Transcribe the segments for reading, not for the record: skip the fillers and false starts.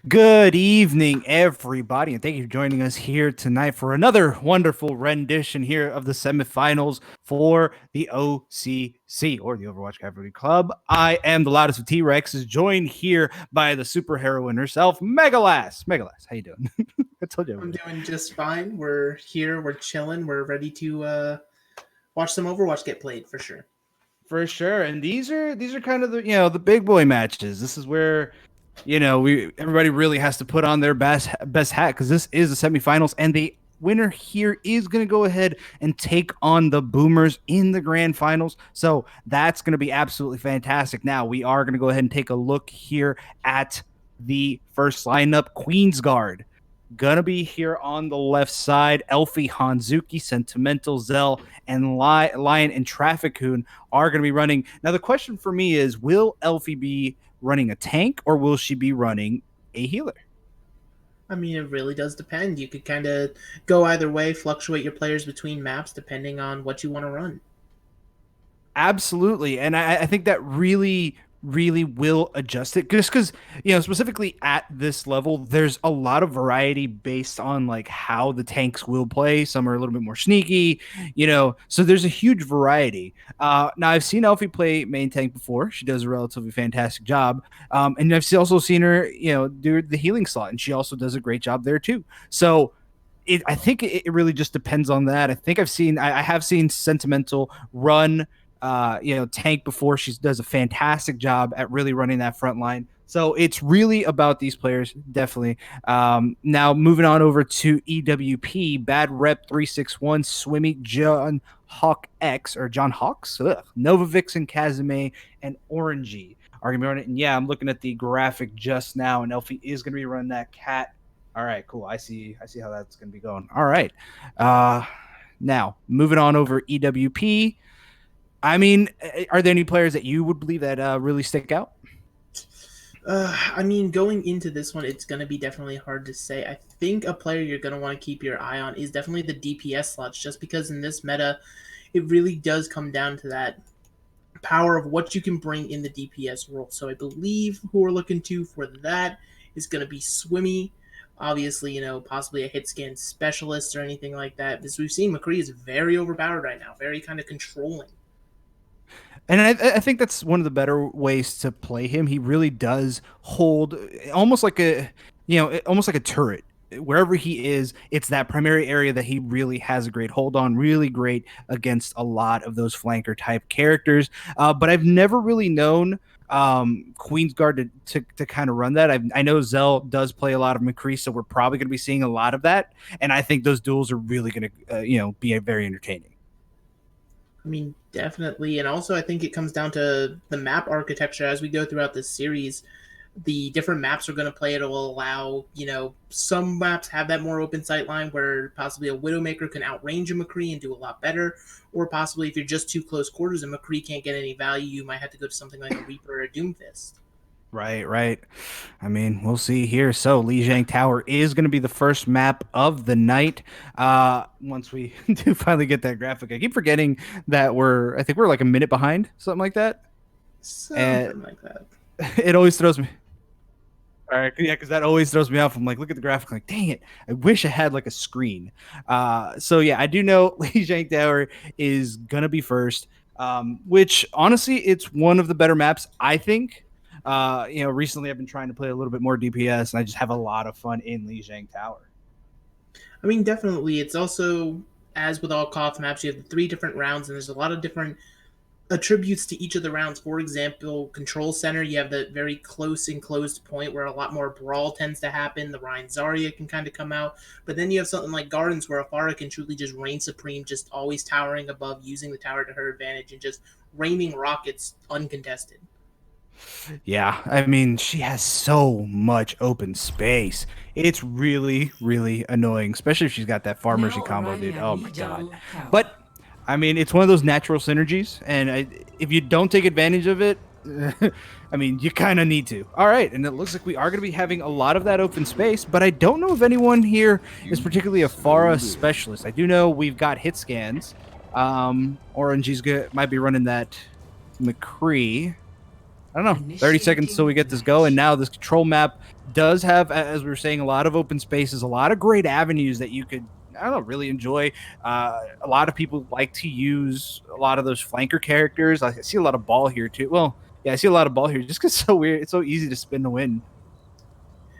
Good evening, everybody, and thank you for joining us here tonight for another wonderful rendition here of the semifinals for the OCC or the Overwatch Cavalry Club. I am the loudest of T-Rex, is joined here by the superheroine herself, Megalas. Megalas, how you doing? I told you I I'm would. doing just fine. We're here, we're chilling, we're ready to watch some Overwatch get played for sure. For sure, and these are kind of the big boy matches. This is where we everybody really has to put on their best hat because this is the semifinals, and the winner here is going to go ahead and take on the Boomers in the grand finals. So that's going to be absolutely fantastic. Now we are going to go ahead and take a look here at the first lineup. Queensguard gonna be here on the left side. Elfie, Hanzuki, Sentimental, Zell, and Lion and Traffic Hoon are gonna be running. Now the question for me is, will Elfie be running a tank or will she be running a healer? I mean, it really does depend. You could kind of go either way, fluctuate your players between maps depending on what you want to run. Absolutely. And I think that really will adjust it just because, specifically at this level, there's a lot of variety based on like how the tanks will play. Some are a little bit more sneaky, so there's a huge variety. Now, I've seen Elfie play main tank before. She does a relatively fantastic job. And I've also seen her, do the healing slot, and she also does a great job there too. So, I think it really just depends on that. I think I have seen Sentimental run tank before. She does a fantastic job at really running that front line. So it's really about these players, definitely. Now moving on over to EWP, Bad Rep 361, Swimmy, John Hawk X or John Hawks, Nova Vixen, Kazame, and Orangey are gonna be running. And yeah, I'm looking at the graphic just now, and Elfie is gonna be running that cat. All right, cool. I see how that's gonna be going. All right. Now moving on over EWP. I mean, are there any players that you would believe that really stick out? I mean, going into this one, it's going to be definitely hard to say. I think a player you're going to want to keep your eye on is definitely the DPS slots, just because in this meta, it really does come down to that power of what you can bring in the DPS role. So I believe who we're looking to for that is going to be Swimmy. Obviously, possibly a hit scan specialist or anything like that. Because we've seen McCree is very overpowered right now, very kind of controlling. And I think that's one of the better ways to play him. He really does hold almost like almost like a turret. Wherever he is, it's that primary area that he really has a great hold on, really great against a lot of those flanker type characters. But I've never really known Queensguard to kind of run that. I know Zell does play a lot of McCree, so we're probably going to be seeing a lot of that. And I think those duels are really going to, be very entertaining. I mean, definitely. And also, I think it comes down to the map architecture as we go throughout this series. The different maps are going to play. It will allow, some maps have that more open sight line where possibly a Widowmaker can outrange a McCree and do a lot better. Or possibly if you're just too close quarters and McCree can't get any value, you might have to go to something like a Reaper or a Doomfist. Right, right. I mean, we'll see here. So, Lijiang Tower is going to be the first map of the night. Once we do finally get that graphic, I keep forgetting that I think we're like a minute behind, something like that. And Something like that. it always throws me. All right, yeah, because that always throws me off. I'm like, look at the graphic, like, dang it, I wish I had like a screen. So yeah, I do know Lijiang Tower is gonna be first. Which honestly, it's one of the better maps, I think. Recently I've been trying to play a little bit more DPS, and I just have a lot of fun in Lijiang Tower. I mean, definitely. It's also, as with all KOF maps, you have the three different rounds, and there's a lot of different attributes to each of the rounds. For example, Control Center, you have the very close enclosed point where a lot more brawl tends to happen. The Ryan Zarya can kind of come out. But then you have something like Gardens where Afara can truly just reign supreme, just always towering above, using the tower to her advantage, and just raining rockets uncontested. Yeah, I mean, she has so much open space. It's really annoying, especially if she's got that Farmer's Now combo, dude. arriving at Oh my god. middle tower. But I mean, it's one of those natural synergies, and if you don't take advantage of it, I mean, you kind of need to. All right, and it looks like we are going to be having a lot of that open space, but I don't know if anyone here is particularly a Pharah specialist. I do know we've got hit scans. Orangey's good, might be running that McCree. I don't know, 30 seconds till we get this going. Now this control map does have, as we were saying, a lot of open spaces, a lot of great avenues that you could, I don't know, really enjoy. A lot of people like to use a lot of those flanker characters. I see a lot of ball here too. Well, yeah, I see a lot of ball here just because it's so weird. It's so easy to spin to win.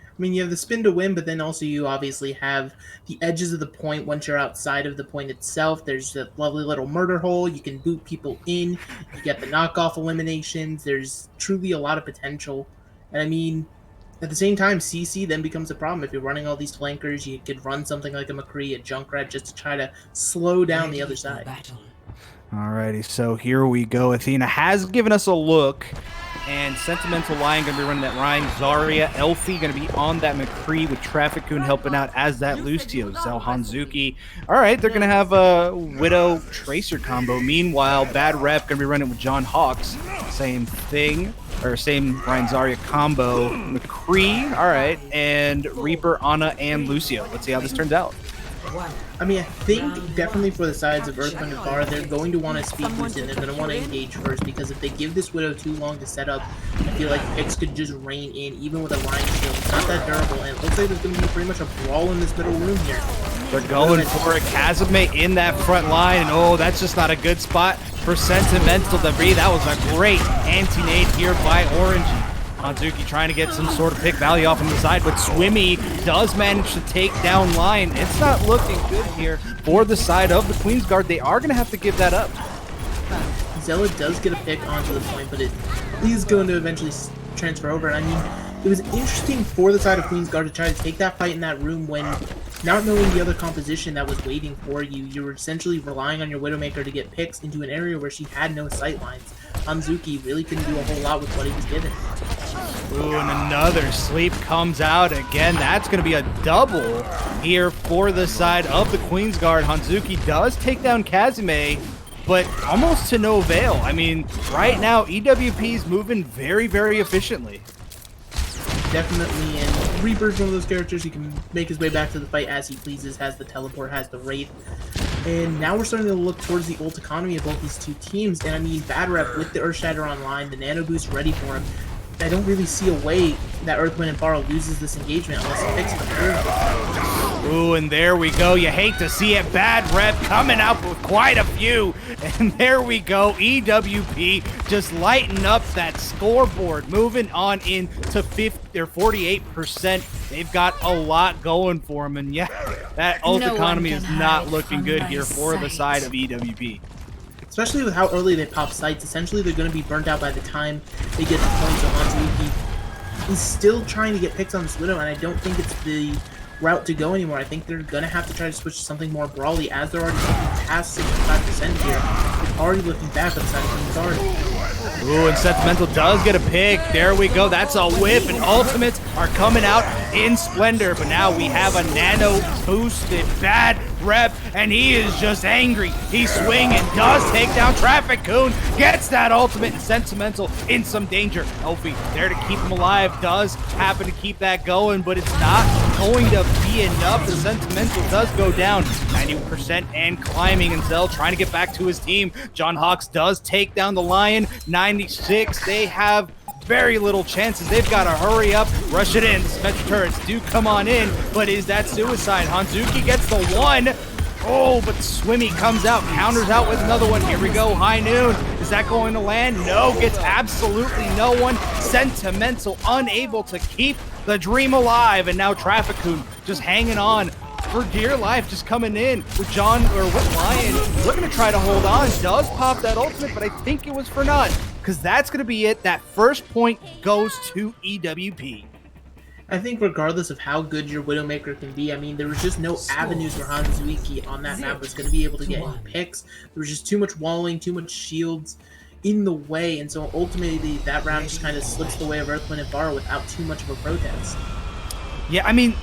I mean, you have the spin to win, but then also you obviously have the edges of the point once you're outside of the point itself. There's a lovely little murder hole. You can boot people in. You get the knockoff eliminations. There's truly a lot of potential. And I mean, at the same time, CC then becomes a problem. If you're running all these flankers, you could run something like a McCree, a Junkrat, just to try to slow down the other side. Alrighty, so here we go. Athena has given us a look, and Sentimental Lion going to be running that Ryan. Zarya, Elfie going to be on that McCree with Traffic Coon helping out as that Lucio. Zel Hanzuki. All right, they're going to have a Widow Tracer combo. Meanwhile, Bad Rep going to be running with John Hawks. Same thing, or same Ryan Zarya combo. McCree, all right, and Reaper, Ana, and Lucio. Let's see how this turns out. I mean, I think definitely for the sides of Earthwind and Bar, they're going to want to speed boost in. They're going to want to engage first, because if they give this Widow too long to set up, I feel like picks could just rain in, even with a Lion Shield. It's not that durable, and it looks like there's going to be pretty much a brawl in this middle room here. They're going for a Kazame in that front line, and oh, that's just not a good spot for Sentimental to be. That was a great anti-nade here by Orangey. Hanzuki trying to get some sort of pick value off on the side, but Swimmy does manage to take down Lion. It's not looking good here for the side of the Queen's Guard. They are going to have to give that up. Zella does get a pick onto the point, but it is going to eventually transfer over. And I mean, it was interesting for the side of Queen's Guard to try to take that fight in that room when, not knowing the other composition that was waiting for you, you were essentially relying on your Widowmaker to get picks into an area where she had no sight lines. Hanzuki really couldn't do a whole lot with what he was given. Ooh, and another sleep comes out again. That's going to be a double here for the side of the Queen's Guard. Hanzuki does take down Kazame, but almost to no avail. I mean, right now, EWP is moving very, very efficiently. Definitely, and Reaper's one of those characters. He can make his way back to the fight as he pleases, has the teleport, has the Wraith. And now we're starting to look towards the ult economy of both these two teams. And I mean, Bad Rep with the Earthshatter online, the Nano Boost ready for him. I don't really see a way that Earthwind and Barrow loses this engagement unless he picks the third. Ooh, and there we go. You hate to see it. Bad Rep coming out with quite a few. And there we go. EWP just lighting up that scoreboard. Moving on into 50 or 48%. They've got a lot going for them. And yeah, that ult economy is not looking good here for the side of EWP. Especially with how early they pop sights. Essentially, they're going to be burnt out by the time they get the points. So Hanzuki is still trying to get picks on this Widow, and I don't think it's the route to go anymore. I think they're going to have to try to switch to something more brawly, as they're already taking past 65% here. It's already looking bad for the side of Queen's Guard. Ooh, and Sentimental does get a pick. There we go. That's a whip, and ultimates are coming out in splendor. But now we have a nano boosted Bad Rep, and he is just angry. He's swinging, does take down Traffic Coon, gets that ultimate, and Sentimental in some danger. Elfie there to keep him alive, does happen to keep that going, but it's not going to be enough. The Sentimental does go down 90% and climbing, and Zell trying to get back to his team. John Hawks does take down the Lion, 96. They have very little chances. They've got to hurry up, rush it in. Spectre turrets do come on in, but is that suicide? Hanzuki gets the one. Oh, but Swimmy comes out, counters out with another one. Here we go, High Noon. Is that going to land? No, gets absolutely no one. Sentimental unable to keep the dream alive, and now Traffic Coon just hanging on for dear life, just coming in with John, or with Lion, looking to try to hold on. Does pop that ultimate, but I think it was for naught, because that's going to be it. That first point goes to EWP. I think regardless of how good your Widowmaker can be, I mean, there was just no avenues where Hanzuki on that map was going to be able to get any picks. There was just too much walling, too much shields in the way, and so ultimately that round just kind of slips the way of Earthwind and Barrow without too much of a protest. Yeah, I mean,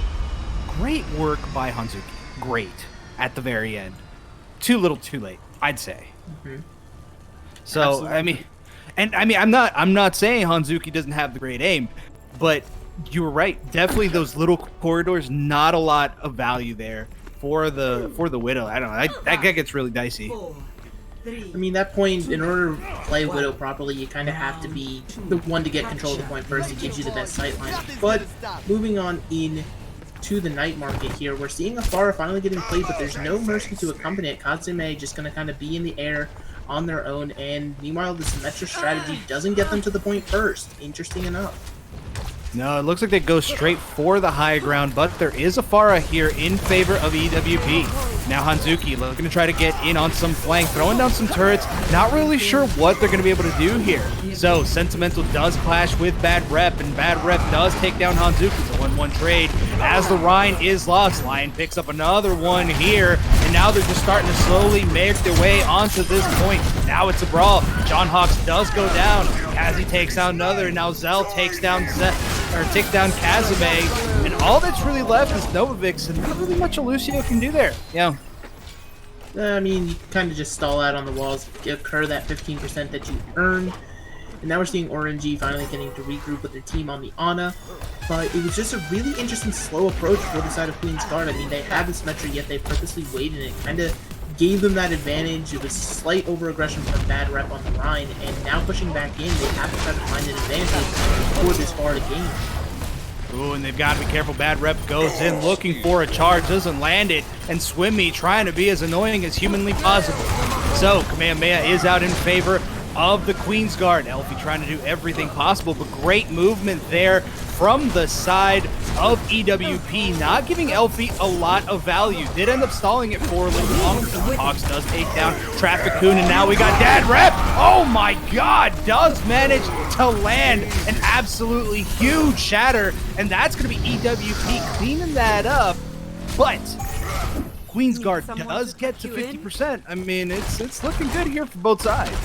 great work by Hanzuki. Great at the very end. Too little, too late, I'd say. So absolutely. I'm not saying Hanzuki doesn't have the great aim, but you were right. Definitely those little corridors, not a lot of value there for the Widow. I don't know. That gets really dicey. I mean, that point, in order to play Widow properly, you kind of have to be the one to get control of the point first. It gives you the best sightline. But moving on in to the night market here, we're seeing a Pharah finally getting played, but there's no Mercy to accompany it. Kazume just going to kind of be in the air on their own, and meanwhile, the Symmetra strategy doesn't get them to the point first. Interesting enough. No, it looks like they go straight for the high ground, but there is a Pharah here in favor of EWP. Now Hanzuki looking to try to get in on some flank, throwing down some turrets, not really sure what they're going to be able to do here. So Sentimental does clash with Bad Rep, and Bad Rep does take down Hanzuki. It's a 1-1 trade. As the Rhine is lost, Lion picks up another one here, and now they're just starting to slowly make their way onto this point. Now it's a brawl. John Hawks does go down. Kazi takes down another, and now Zell takes down Kazume, and all that's really left is Novavix, and not really much Lucio can do there. Yeah. I mean, you kind of just stall out on the walls, occur that 15% that you earned. And now we're seeing Orangey finally getting to regroup with their team on the Ana. But it was just a really interesting slow approach for the side of Queen's Guard. I mean, they had this Symmetra, yet they purposely waited, and it kind of gave them that advantage. It was slight over-aggression from Bad Rep on the Rhine, and now pushing back in, they have to try to find an advantage for this far to game. Ooh, and they've got to be careful. Bad Rep goes in looking for a charge, doesn't land it, and Swimmy trying to be as annoying as humanly possible. So Kamehameha is out in favor of the Queen's Guard. Elfie trying to do everything possible, but great movement there from the side of EWP, not giving Elfie a lot of value. Did end up stalling it for a little longer. Hawks does take down Traffic Coon, and now we got Dad Rep. Oh my god, does manage to land an absolutely huge shatter, and that's going to be EWP cleaning that up. But Queen's Guard does get to 50%. I mean, it's looking good here for both sides.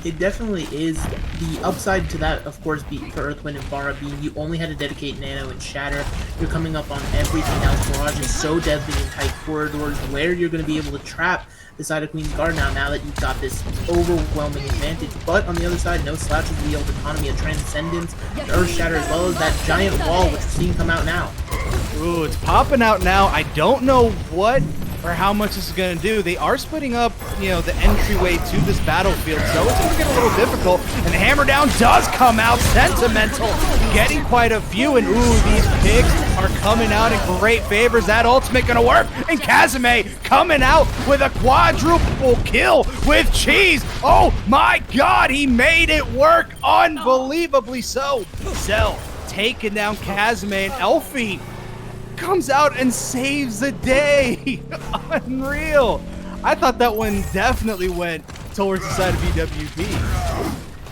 It definitely is. The upside to that, of course, for Earthwind and Pharah being you only had to dedicate Nano and Shatter. You're coming up on everything else. Barrage is so deadly in tight corridors where you're going to be able to trap the side of Queen's Guard now that you've got this overwhelming advantage. But on the other side, no Slash of the old economy of Transcendence, and Earth Shatter, as well as that giant wall which we're seeing come out now. Ooh, it's popping out now. I don't know what or how much this is going to do. They are splitting up, the entryway to this battlefield, so it's going to get a little difficult. And the hammer down does come out. Sentimental getting quite a few, and ooh, these picks are coming out in great favors. That ultimate going to work, and Kazume coming out with a quadruple kill with cheese. Oh my god, he made it work unbelievably so. Zell taking down Kazume, and Elfie comes out and saves the day. Unreal. I thought that one definitely went towards the side of EWP.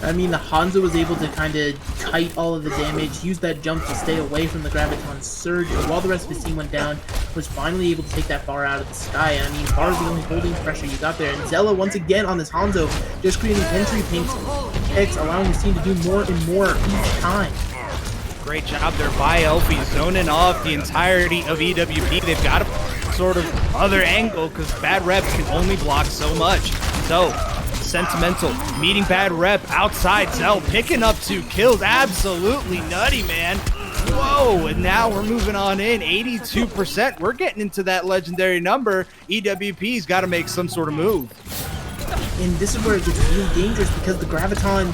I mean, the Hanzo was able to kind of kite all of the damage, use that jump to stay away from the Graviton Surge, and while the rest of his team went down, was finally able to take that bar out of the sky. And I mean, Bar's the only holding pressure you got there. And Zella, once again on this Hanzo, just creating entry picks, allowing his team to do more and more each time. Great job there by Elfie, zoning off the entirety of EWP. They've got a sort of other angle because Bad Rep can only block so much. So, Sentimental meeting Bad Rep outside. Zell picking up 2 kills. Absolutely nutty, man. Whoa, and now we're moving on in. 82%. We're getting into that legendary number. EWP's got to make some sort of move. And this is where it gets really dangerous because the Graviton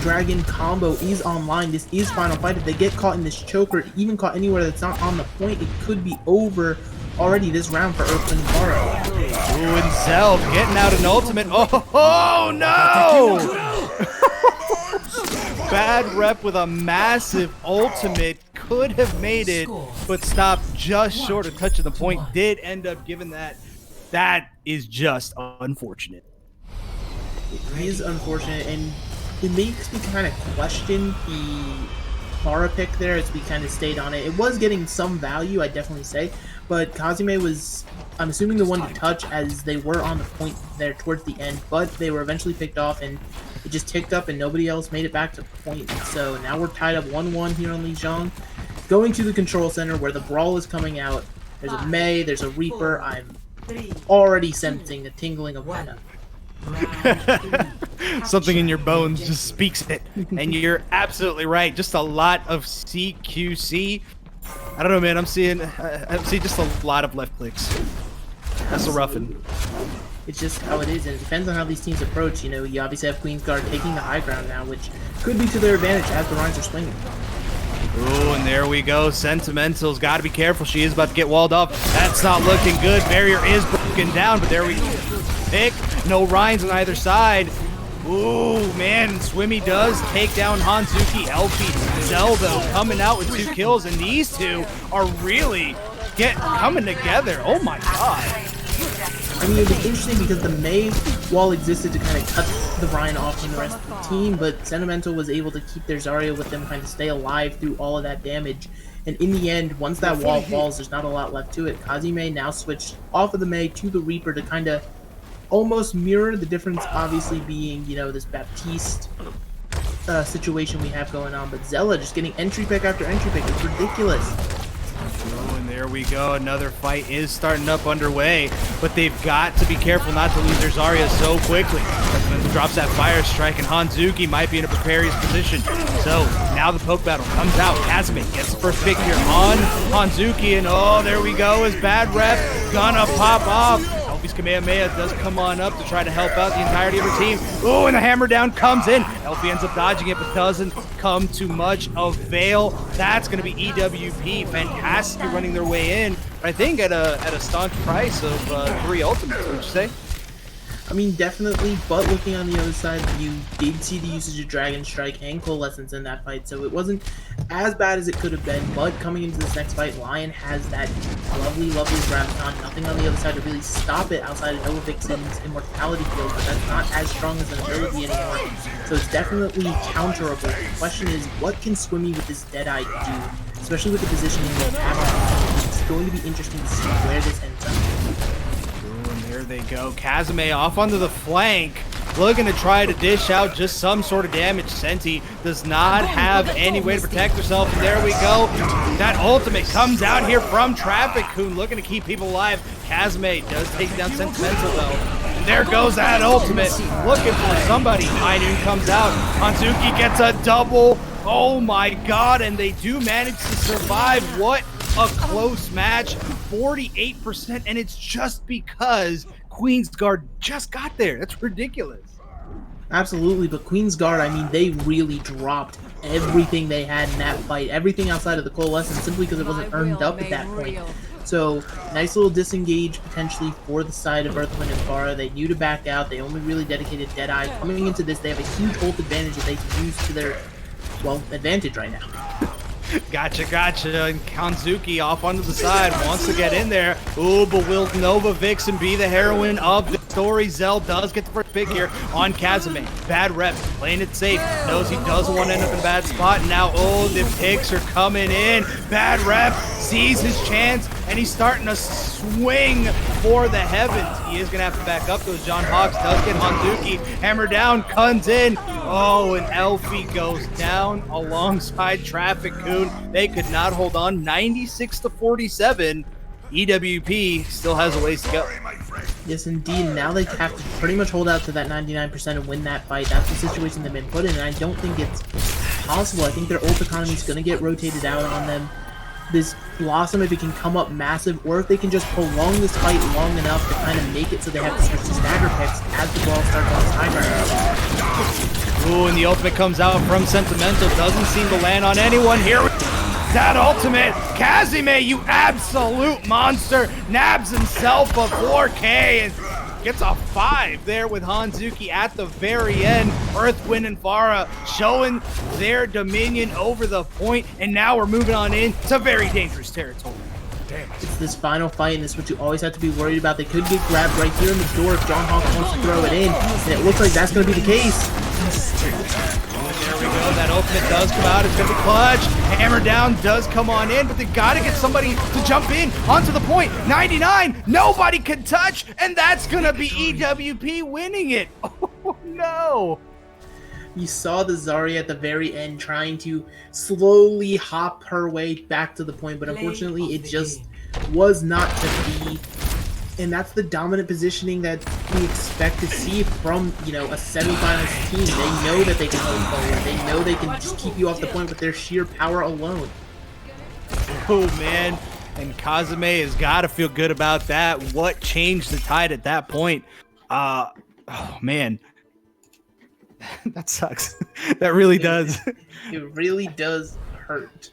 Dragon combo is online. This is Final Fight. If they get caught in this choke or even caught anywhere that's not on the point, it could be over already this round for Earthwind Pharah. Ooh, and Zell getting out an ultimate. Oh no! Bad Rep with a massive ultimate. Could have made it, but stopped just short of touching the point. Did end up giving that. That is just unfortunate. It is unfortunate, and it makes me kind of question the Pharah pick there as we kind of stayed on it. It was getting some value, I'd definitely say, but Kazume was, I'm assuming, the one to touch as they were on the point there towards the end, but they were eventually picked off, and it just ticked up, and nobody else made it back to point. So now we're tied up 1-1 here on Lijiang. Going to the control center where the brawl is coming out. There's a Mei, there's a Reaper. I'm already sensing a tingling of mana. Something in your bones just speaks it, and you're absolutely right. Just a lot of CQC. I don't know, man. I'm seeing just a lot of left clicks. That's a roughin'. It's just how it is, and it depends on how these teams approach. You know, you obviously have Queen's Guard taking the high ground now, which could be to their advantage as the Rhines are swinging. Ooh, and there we go. Sentimental's got to be careful. She is about to get walled off. That's not looking good. Barrier is broken down, but there we go. Pick. No Rhines on either side. Ooh, man. Swimmy does take down Hanzuki. Elfie Zelda coming out with 2 kills, and these two are really coming together. Oh, my God. I mean, it was interesting because the Mei wall existed to kind of cut the Rhine off from the rest of the team, but Sentimental was able to keep their Zarya with them, kind of stay alive through all of that damage. And in the end, once that wall falls, there's not a lot left to it. Kazime now switched off of the Mei to the Reaper to kind of almost mirror the difference, obviously being, you know, this Baptiste situation we have going on. But Zella just getting entry pick after entry pick. It's ridiculous. Oh, and there we go. Another fight is starting up underway, but they've got to be careful not to lose their Zarya so quickly. Sentimental drops that fire strike, and Hanzuki might be in a precarious position. So now the poke battle comes out. Kazime gets the first pick here on Hanzuki, and oh, there we go. His bad rep gonna pop off. Elfie's Kamehameha does come on up to try to help out the entirety of her team. Oh, and the hammer down comes in. Elfie ends up dodging it, but doesn't come to much avail. That's going to be EWP fantastically running their way in. I think at a staunch price of 3 ultimates, would you say? I mean, definitely, but looking on the other side, you did see the usage of Dragon Strike and Coalescence in that fight, so it wasn't as bad as it could have been, but coming into this next fight, Lion has that lovely Graviton, nothing on the other side to really stop it outside of Nova Vixen's Immortality field, but that's not as strong as an ability anymore, so it's definitely counterable. The question is, what can Swimmy with this Deadeye do, especially with the positioning they have? It's going to be interesting to see where this ends up. There they go. Kazime off onto the flank, looking to try to dish out just some sort of damage. Senti does not have any way to protect herself, and there we go. That ultimate comes out here from Traffic Coon, looking to keep people alive. Kazime does take down Sentimental, though. And there goes that ultimate, looking for somebody. High Noon comes out. Hanzuki gets a double. Oh my God, and they do manage to survive. What a close match, 48%, and it's just because Queen's Guard just got there. That's ridiculous. Absolutely, but Queen's Guard, I mean, they really dropped everything they had in that fight, everything outside of the Coalescence, simply because it wasn't earned up at that point. So, nice little disengage potentially for the side of Earth, Wind, and Fara. They knew to back out. They only really dedicated Deadeye. Coming into this, they have a huge ult advantage that they can use to their, well, advantage right now. Gotcha. And Hanzuki off onto the side, wants to get in there. Ooh, but will Nova Vixen be the heroine of the story? Zell does get the first pick here on Kazime. Bad rep, playing it safe. Knows he doesn't want to end up in a bad spot. And now, oh, the picks are coming in. Bad rep, sees his chance, and he's starting to swing for the heavens. He is going to have to back up, though. John Hawks does get Hanzuki. Hammer down, comes in. Oh, and Elfie goes down alongside Traffic Coon. They could not hold on. 96-47. EWP still has a ways to go. Yes, indeed. Now they have to pretty much hold out to that 99% and win that fight. That's the situation they've been put in, and I don't think it's possible. I think their ult economy is going to get rotated out on them. This Blossom, if it can come up massive, or if they can just prolong this fight long enough to kind of make it so they have to switch to stagger picks as the ball starts on high ground. Ooh, and the ultimate comes out from Sentimental. Doesn't seem to land on anyone here. That ultimate, Kazime, you absolute monster, nabs himself a 4K and gets a 5 there with Hanzuki at the very end. Earth, Wind, and Fara showing their dominion over the point, and now we're moving on in to very dangerous territory. Damn. It's this final fight, and this is what you always have to be worried about. They could get grabbed right here in the door if John Hawk wants to throw it in, and it looks like that's going to be the case. There we go. That ultimate does come out. It's going to be clutch. Hammer down does come on in, but they got to get somebody to jump in onto the point. 99. Nobody can touch, and that's going to be EWP winning it. Oh, no. You saw the Zarya at the very end trying to slowly hop her way back to the point, but unfortunately it just was not to be. And that's the dominant positioning that we expect to see from, you know, a semifinals team. They know that they can hold forward. They know they can just keep you off the point with their sheer power alone. Oh, man. And Kazime has got to feel good about that. What changed the tide at that point? Uh, oh man, that sucks. That really does. It really does hurt.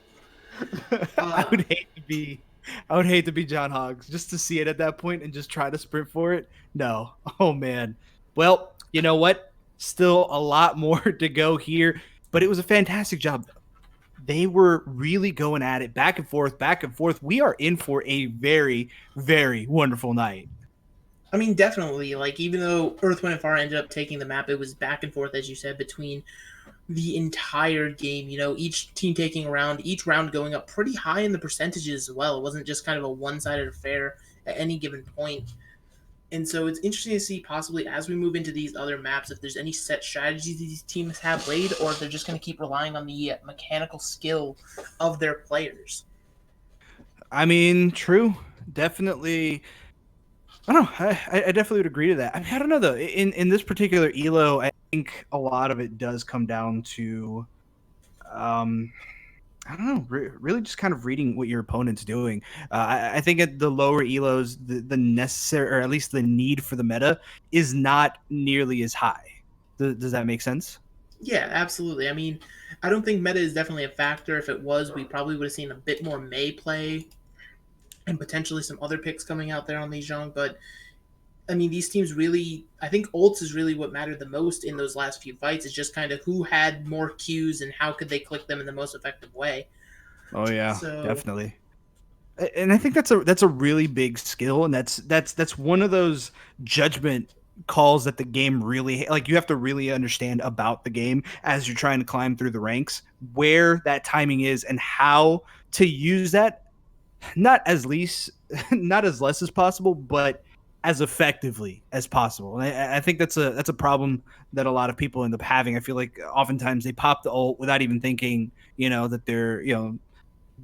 I Uh, would hate to be I would hate to be John Hoggs just to see it at that point and just try to sprint for it. No. Oh man. Well, you know what? Still a lot more to go here, but it was a fantastic job. They were really going at it back and forth, back and forth. We are in for a very, very wonderful night. I mean, definitely. Like, even though Earth, Wind, and Fire ended up taking the map, it was back and forth, as you said, between the entire game. You know, each team taking a round, each round going up pretty high in the percentages as well. It wasn't just kind of a one-sided affair at any given point. And so it's interesting to see possibly as we move into these other maps if there's any set strategies these teams have played, or if they're just going to keep relying on the mechanical skill of their players. I mean, true. Definitely. I don't know. I definitely would agree to that. I mean, I don't know though. In this particular elo, I think a lot of it does come down to um I don't know, really just kind of reading what your opponent's doing. I think at the lower elos, the necessary, or at least the need for the meta, is not nearly as high. Does that make sense? Yeah, absolutely. I mean, I don't think meta is definitely a factor. If it was, we probably would have seen a bit more May play and potentially some other picks coming out there on these young. But I mean, these teams really, I think ults is really what mattered the most in those last few fights. Is just kind of who had more Qs and how could they click them in the most effective way. Oh yeah, So definitely. And I think that's a really big skill, and that's one of those judgment calls that the game really like. You have to really understand about the game as you're trying to climb through the ranks, where that timing is and how to use that, not as least not as less as possible, but as effectively as possible. And I think that's a problem that a lot of people end up having. I feel like oftentimes they pop the ult without even thinking, that they're,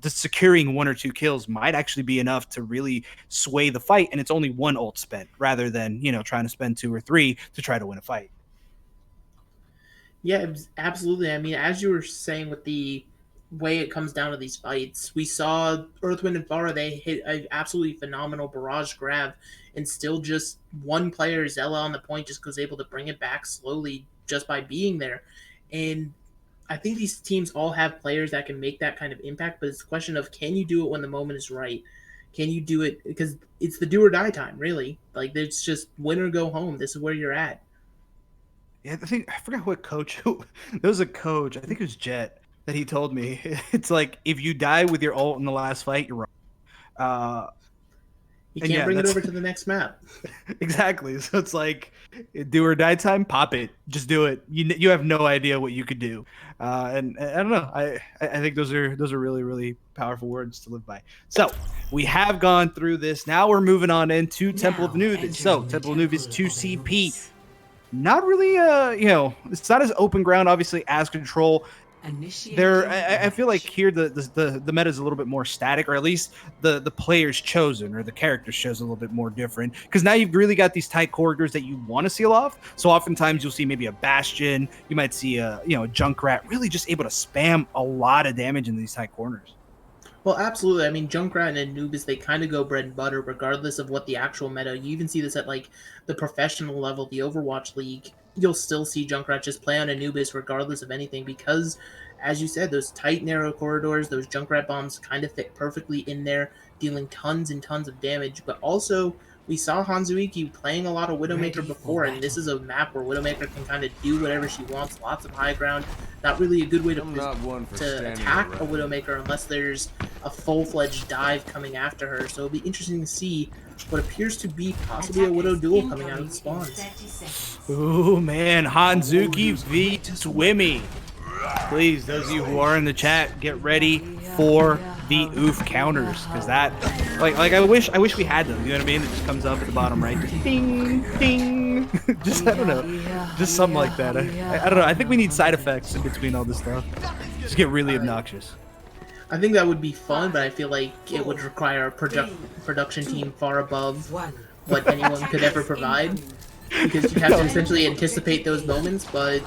the securing one or two kills might actually be enough to really sway the fight, and it's only one ult spent rather than trying to spend two or three to try to win a fight. yeah, absolutely. I mean, as you were saying with the way it comes down to these fights, we saw Earth, Wind, and Fire. They hit an absolutely phenomenal barrage grab, and still just one player, Zella, on the point, just was able to bring it back slowly just by being there. And I think these teams all have players that can make that kind of impact, but it's a question of can you do it when the moment is right? Can you do it because it's the do or die time, really? Like it's just win or go home. This is where you're at. Yeah, I think I forgot what coach. There was a coach. I think it was Jet that he told me. It's like if you die with your ult in the last fight, you're wrong. Uh, You and can't yeah, bring it that's over to the next map. exactly. So it's like do or die time. Pop it. Just do it. You have no idea what you could do. And I don't know. I think those are really really powerful words to live by. So we have gone through this. Now we're moving on into Temple of Anubis. So Temple of Anubis 2CP. Not really it's not as open ground obviously as Control. There I feel like here the meta is a little bit more static, or at least the players chosen or the characters chosen a little bit more different, because now you've really got these tight corridors that you want to seal off. So oftentimes you'll see maybe a Bastion, you might see a Junkrat really just able to spam a lot of damage in these tight corners. Well, absolutely. I mean, Junkrat and Anubis, they kind of go bread and butter regardless of what the actual meta. You even see this at like the professional level, the Overwatch League. You'll still see Junkrat just play on Anubis regardless of anything because, as you said, those tight, narrow corridors, those Junkrat bombs kind of fit perfectly in there, dealing tons and tons of damage. But also, we saw Hanzuiki playing a lot of Widowmaker before, and this is a map where Widowmaker can kind of do whatever she wants, lots of high ground. Not really a good way to attack a Widowmaker unless there's a full-fledged dive coming after her. So it'll be interesting to see what appears to be possibly a Widow duel coming out of the spawns. Ooh man, Hanzuki v Swimmy. Please, those of you who are in the chat, get ready for the oof counters, because that, like I wish we had them. You know what I mean? It just comes up at the bottom right, just ding, ding. Just I don't know, just something like that. I don't know. I think we need side effects in between all this stuff. Just get really obnoxious. I think that would be fun, but I feel like it would require a production team far above what anyone could ever provide, because you have to essentially anticipate those moments. But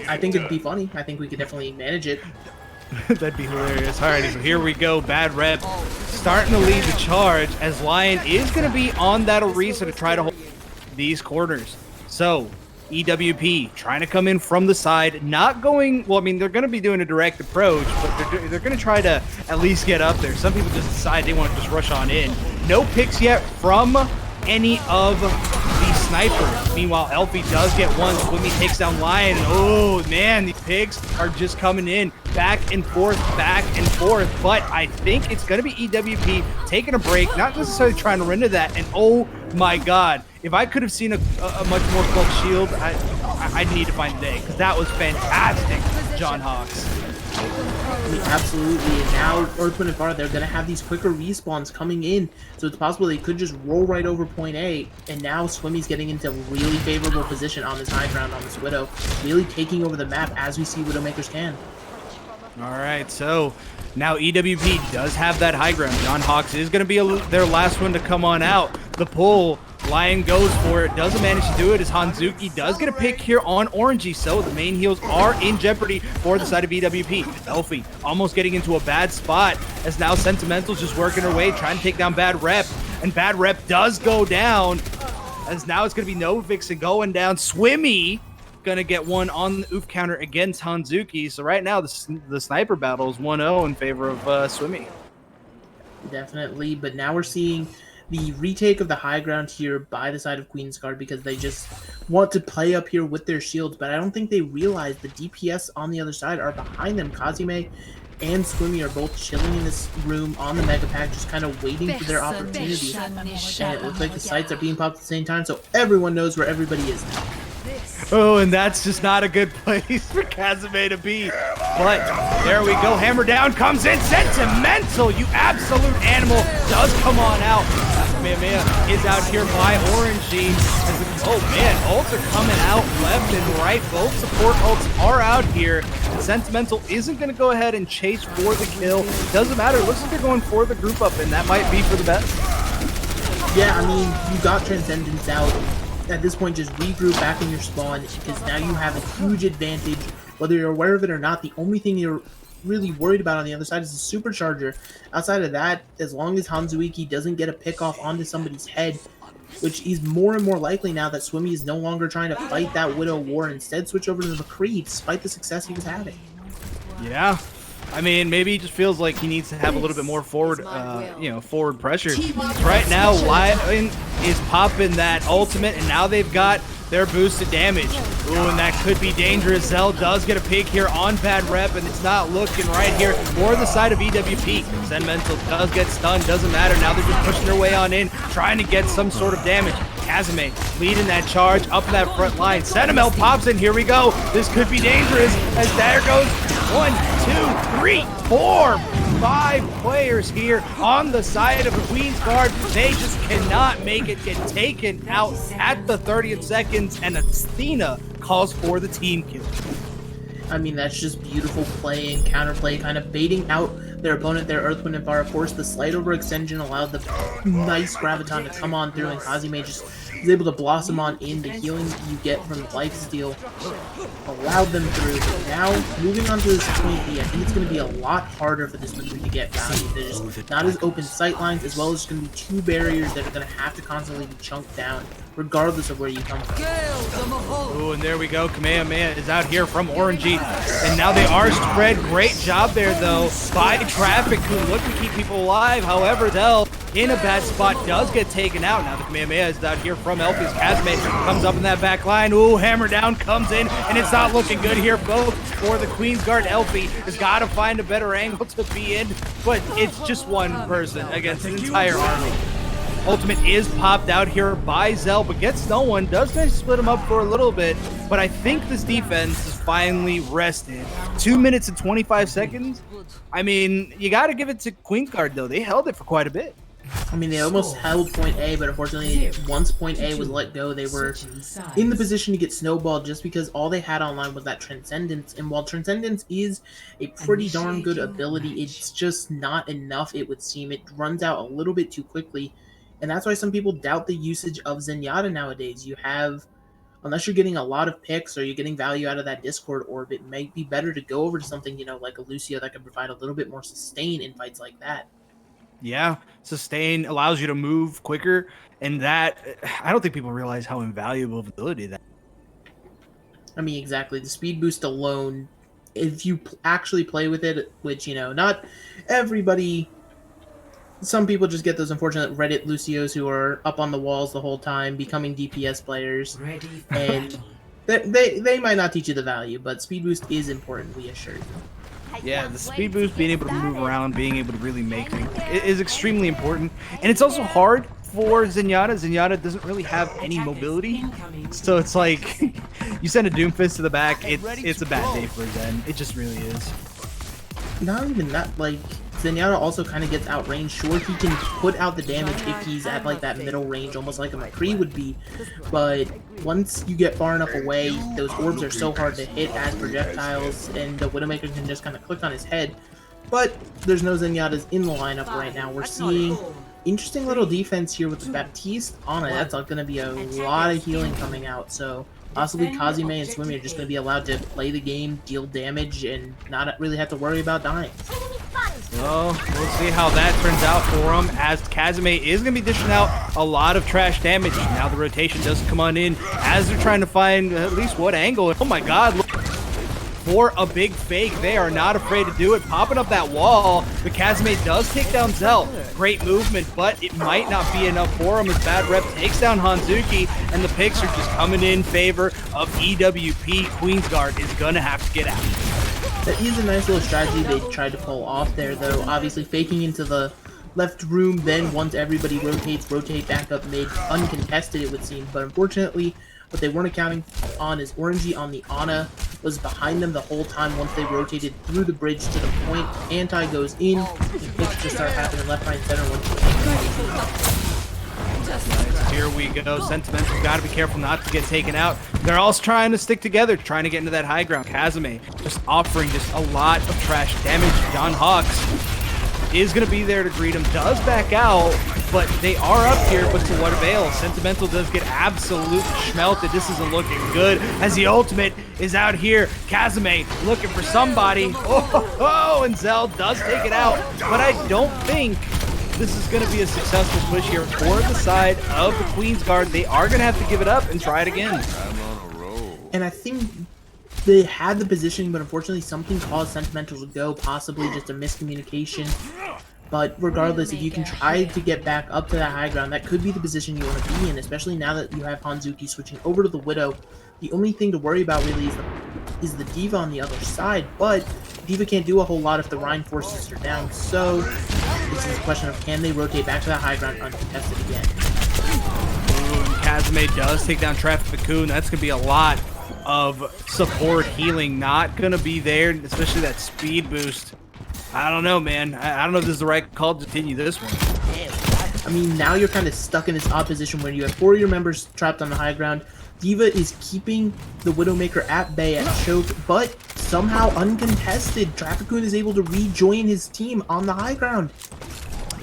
I think it'd be funny. I think we could definitely manage it. That'd be hilarious. Alrighty, so here we go. Bad Rep starting to lead the charge as Lion is going to be on that Orisa to try to hold. these corners. So EWP trying to come in from the side, not going well. I mean, they're going to be doing a direct approach, but they're going to try to at least get up there. Some people just decide they want to just rush on in. No picks yet from any of the snipers. Meanwhile, Elfie does get one. Swimmy takes down Lion. Oh man, these pigs are just coming in back and forth, back and forth. But I think it's going to be EWP taking a break, not necessarily trying to run into that. And oh my God, if I could have seen a much more cloaked shield, I'd need to find a day, because that was fantastic, John Hawks. I mean, absolutely. And now Earthwind and Far, they're going to have these quicker respawns coming in, so it's possible they could just roll right over point A. And now Swimmy's getting into a really favorable position on this high ground on this Widow, really taking over the map as we see Widowmakers can. All right, so now EWP does have that high ground. John Hawks is going to be their last one to come on out. The pull, Lion goes for it, doesn't manage to do it as Hanzuki does get a pick here on Orangey, so the main heals are in jeopardy for the side of EWP. Elfie almost getting into a bad spot as now Sentimental's just working her way, trying to take down Bad Rep, and Bad Rep does go down as now it's going to be No Vixen going down. Swimmy gonna get one on the oof counter against Hanzuki. So right now the sniper battle is 1-0 in favor of Swimmy. Definitely, but now we're seeing the retake of the high ground here by the side of Queensguard because they just want to play up here with their shields, but I don't think they realize the DPS on the other side are behind them. Kazime and Swimmy are both chilling in this room on the Mega Pack, just kind of waiting for their opportunity. And it looks like the sites are being popped at the same time, so everyone knows where everybody is now. Oh, and that's just not a good place for Kazime to be. But there we go. Hammer down comes in. Sentimental, you absolute animal, does come on out. Kamehameha is out here by Orangey. Oh man, ults are coming out left and right. Both support ults are out here. Sentimental isn't going to go ahead and chase for the kill. Doesn't matter. It looks like they're going for the group up, and that might be for the best. Yeah, I mean, you got Transcendence out. At this point, just regroup back in your spawn, because now you have a huge advantage. Whether you're aware of it or not, the only thing you're really worried about on the other side is the supercharger. Outside of that, as long as Hanzuki doesn't get a pick off onto somebody's head, which is more and more likely now that Swimmy is no longer trying to fight that Widow war, instead switch over to the McCree despite the success he was having. Yeah. I mean, maybe he just feels like he needs to have a little bit more forward, forward pressure. Right now, Lion is popping that ultimate, and now they've got their boosted damage. Ooh, and that could be dangerous. Zell does get a pick here on Bad Rep, and it's not looking right here for the side of EWP. Sentimental does get stunned, doesn't matter. Now they're just pushing their way on in, trying to get some sort of damage. Kazime leading that charge up that front line. Sentimental pops in. Here we go. This could be dangerous as there goes 1, 2, 3, 4, 5 players here on the side of Queensguard. They just cannot make it get taken out at the 30th seconds, and Athena calls for the team kill. I mean, that's just beautiful play and counterplay, kind of baiting out their opponent there, Earthwind and Fire. Of course, the slight overextension allowed the nice Graviton to come on through, and Kazime just was able to blossom on in. The healing you get from the lifesteal allowed them through. But now, moving on to this point B, I think it's going to be a lot harder for this McCree to get value. There's not as open sight lines, as well as going to be two barriers that are going to have to constantly be chunked down, regardless of where you come from. Ooh, and there we go. Kamehameha is out here from Orangey, and now they are spread. Great job there, though, by Traffic, who look to keep people alive. However, Dell in a bad spot does get taken out. Now the Kamehameha is out here from Elfie's. Kazime comes up in that back line. Ooh, hammer down comes in, and it's not looking good here, folks, for the Queensguard. Elfie has got to find a better angle to be in, but it's just one person against an entire army. Ultimate is popped out here by Zell, but gets no one. Does manage to split him up for a little bit, but I think this defense is finally rested. 2 minutes and 25 seconds. I mean, you got to give it to Queensguard, though. They held it for quite a bit. I mean, they almost held point A, but unfortunately, once point A was let go, they were in the position to get snowballed just because all they had online was that Transcendence. And while Transcendence is a pretty darn good ability, it's just not enough, it would seem. It runs out a little bit too quickly. And that's why some people doubt the usage of Zenyatta nowadays. You have, unless you're getting a lot of picks or you're getting value out of that Discord orb, it might be better to go over to something, like a Lucio that can provide a little bit more sustain in fights like that. Yeah, sustain allows you to move quicker, and that I don't think people realize how invaluable of ability that. I mean, exactly. The speed boost alone, if you actually play with it, which, not everybody, some people just get those unfortunate Reddit Lucios who are up on the walls the whole time, becoming DPS players, and they might not teach you the value, but speed boost is important, we assure you. Yeah, the speed boost, being able to move around, being able to really make things is extremely important. And it's also hard for Zenyatta. Zenyatta doesn't really have any mobility. So it's like, you send a Doomfist to the back, it's a bad day for Zen. It just really is. Not even that, like, Zenyatta also kind of gets outranged. Sure, he can put out the damage if he's at, like, that middle range, almost like a McCree would be, but once you get far enough away, those orbs are so hard to hit as projectiles, and the Widowmaker can just kind of click on his head. But there's no Zenyatta's in the lineup right now. We're seeing interesting little defense here with the Baptiste. Ana, that's going to be a lot of healing coming out, so possibly Kazime and Swimmy are just going to be allowed to play the game, deal damage, and not really have to worry about dying. Well, we'll see how that turns out for him, as Kazime is going to be dishing out a lot of trash damage. Now the rotation does come on in as they're trying to find at least what angle. Oh my god, look for a big fake. They are not afraid to do it, popping up that wall. But Kazime does take down Zell. Great movement, but it might not be enough for him as Bad Rep takes down Hanzuki, and the picks are just coming in favor of EWP. Queensguard is going to have to get out. That is a nice little strategy they tried to pull off there, though. Obviously faking into the left room, then once everybody rotate back up mid, uncontested it would seem. But unfortunately, what they weren't accounting on is Orangey on the Ana was behind them the whole time once they rotated through the bridge to the point. Anti goes in, and picks just start happening left, right, and center once Here we go. Sentimental's got to be careful not to get taken out. They're all trying to stick together, trying to get into that high ground. Kazime just offering just a lot of trash damage. John Hawks is going to be there to greet him. Does back out, but they are up here, but to what avail? Sentimental does get absolutely schmelted. This isn't looking good as the ultimate is out here. Kazime looking for somebody. Oh, and Zell does take it out, but I don't think this is going to be a successful push here for the side of the Queensguard. They are going to have to give it up and try it again. And I think they had the positioning, but unfortunately something caused Sentimental to go, possibly just a miscommunication. But regardless, if you can try to get back up to that high ground, that could be the position you want to be in, especially now that you have Hanzuki switching over to the Widow. The only thing to worry about really is the D.Va on the other side, but D.Va can't do a whole lot if the Rhine forces her down, so this is a question of can they rotate back to the high ground uncontested again. Kazime does take down Traffic Cocoon. That's going to be a lot of support healing not going to be there, especially that speed boost. I don't know, man. I don't know if this is the right call to continue this one. I mean, now you're kind of stuck in this odd position where you have 4 of your members trapped on the high ground. D.Va is keeping the Widowmaker at bay at choke, but somehow uncontested. Trafficoon is able to rejoin his team on the high ground.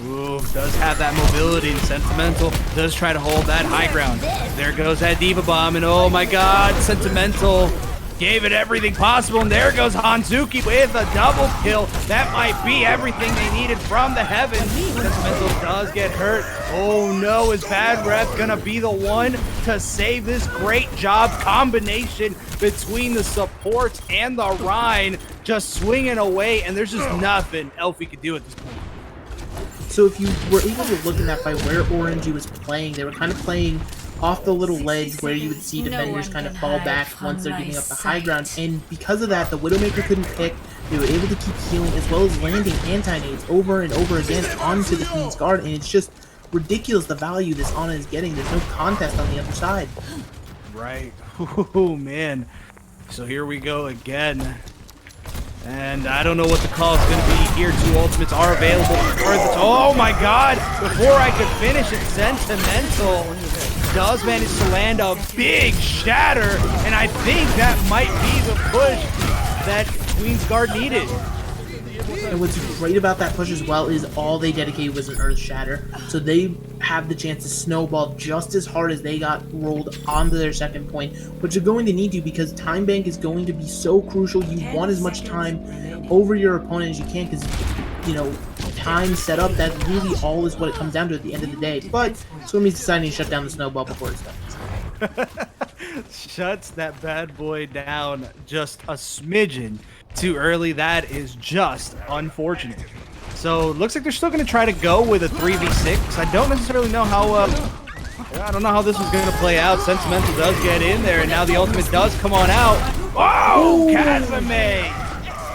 Ooh, does have that mobility, and Sentimental does try to hold that high ground. There goes that D.Va bomb, and oh my god, Sentimental gave it everything possible, and there goes Hanzuki with a double kill. That might be everything they needed from the heavens. Sentimental does get hurt. Oh no, is Bad Rep gonna be the one to save this great job combination between the supports and the Rhine, just swinging away, and there's just nothing Elfie could do at this point. So if you were able to look in that fight where Orangey was playing, they were kind of playing off the little ledge where you would see defenders kind of fall back once they're giving up the high ground, and because of that, the Widowmaker couldn't pick. They were able to keep healing as well as landing anti-nades over and over again onto the Queen's Guard, and it's just ridiculous the value this Ana is getting. There's no contest on the other side. Right. Oh man. So here we go again. And I don't know what the call is going to be here. 2 ultimates are available. Oh my god! Before I could finish it, Sentimental does manage to land a big shatter, and I think that might be the push that Queensguard needed. And what's great about that push as well is all they dedicated was an Earth Shatter, so they have the chance to snowball just as hard as they got rolled onto their second point, which you're going to need to because Time Bank is going to be so crucial. You want as much time over your opponent as you can because, you know, time set up. That really all is what it comes down to at the end of the day. But Swimmy's deciding to shut down the snowball before it's done. Shuts that bad boy down just a smidgen too early. That is just unfortunate. So looks like they're still going to try to go with a 3v6. I don't necessarily know how. I don't know how this was going to play out. Sentimental does get in there, and now the ultimate does come on out. Oh, Kazame!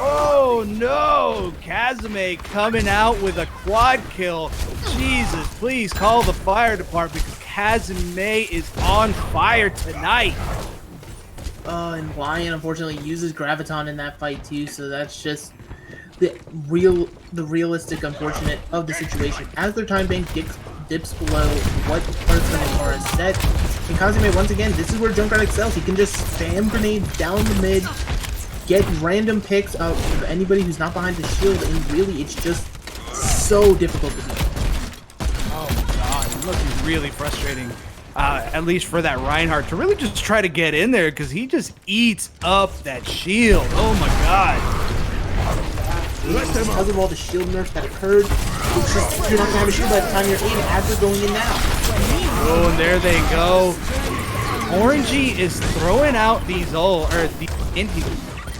Oh no, Kazame coming out with a quad kill. Jesus, please call the fire department because Kazame is on fire tonight. And Lion unfortunately uses Graviton in that fight too, so that's just the realistic unfortunate of the situation. As their time bank dips below what Earthman and Aura set, and Kazame once again, this is where Junkrat excels. He can just spam grenades down the mid, get random picks of anybody who's not behind the shield, and really it's just so difficult to beat. Oh my god, it must be really frustrating. At least for that Reinhardt to really just try to get in there because he just eats up that shield. Oh my god. Because of all the shield nerfs that occurred, it's just, you're not gonna have a shield by the time you're in as they're going in now. Oh, and there they go. Orangey is throwing out these